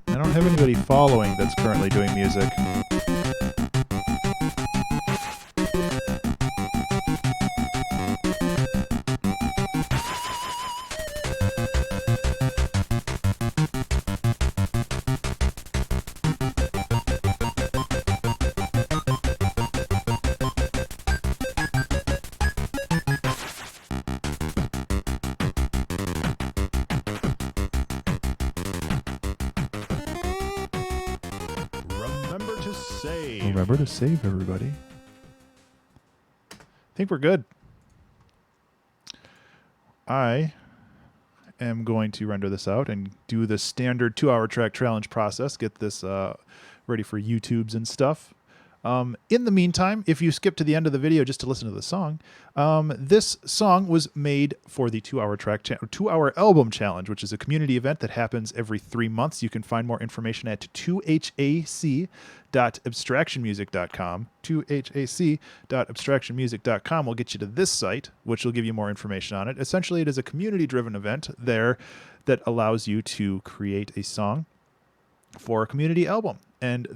I don't have anybody following that's currently doing music. Remember to save, everybody. I think we're good. I am going to render this out and do the standard 2-hour track challenge process, get this ready for YouTubes and stuff. In the meantime, if you skip to the end of the video just to listen to the song, this song was made for the 2-hour album challenge, which is a community event that happens every 3 months. You can find more information at 2hac.abstractionmusic.com. 2hac.abstractionmusic.com will get you to this site, which will give you more information on it. Essentially, it is a community-driven event there that allows you to create a song for a community album, and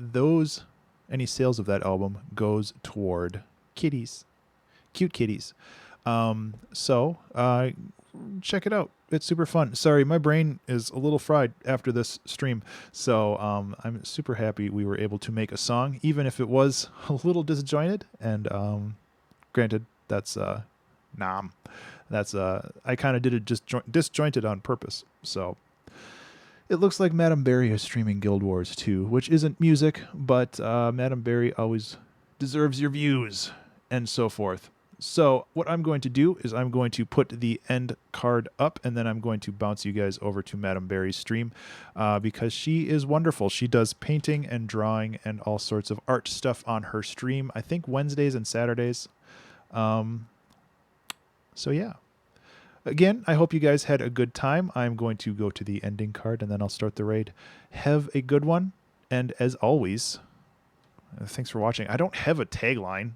any sales of that album goes toward kitties, cute kitties. So check it out. It's super fun. Sorry, my brain is a little fried after this stream. So I'm super happy we were able to make a song, even if it was a little disjointed. And granted, that's I kind of did it just disjointed on purpose. So it looks like Madame Berry is streaming Guild Wars 2, which isn't music, but Madame Berry always deserves your views, and so forth. So what I'm going to do is I'm going to put the end card up, and then I'm going to bounce you guys over to Madame Berry's stream because she is wonderful. She does painting and drawing and all sorts of art stuff on her stream, I think Wednesdays and Saturdays. So yeah. Again, I hope you guys had a good time. I'm going to go to the ending card, and then I'll start the raid. Have a good one, and as always, thanks for watching. I don't have a tagline.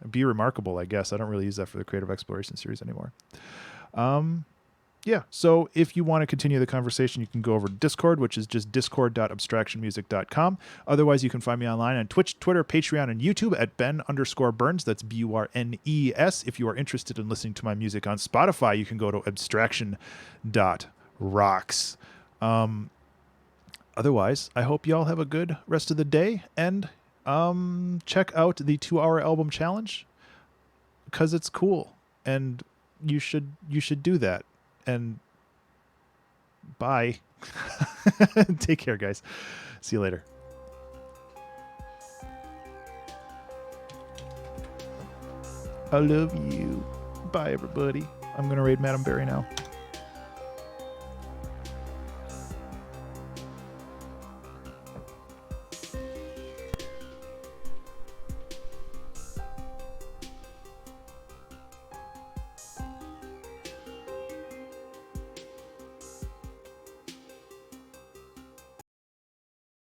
Be remarkable, I guess. I don't really use that for the Creative Exploration series anymore. Yeah, so if you want to continue the conversation, you can go over to Discord, which is just discord.abstractionmusic.com. Otherwise, you can find me online on Twitch, Twitter, Patreon, and YouTube at Ben_Burns. That's BURNES. If you are interested in listening to my music on Spotify, you can go to abstraction.rocks. Otherwise, I hope y'all have a good rest of the day, and check out the 2-hour album challenge because it's cool, and you should do that. And bye. Take care, guys. See you later. I love you. Bye, everybody. I'm going to raid Madame Berry now.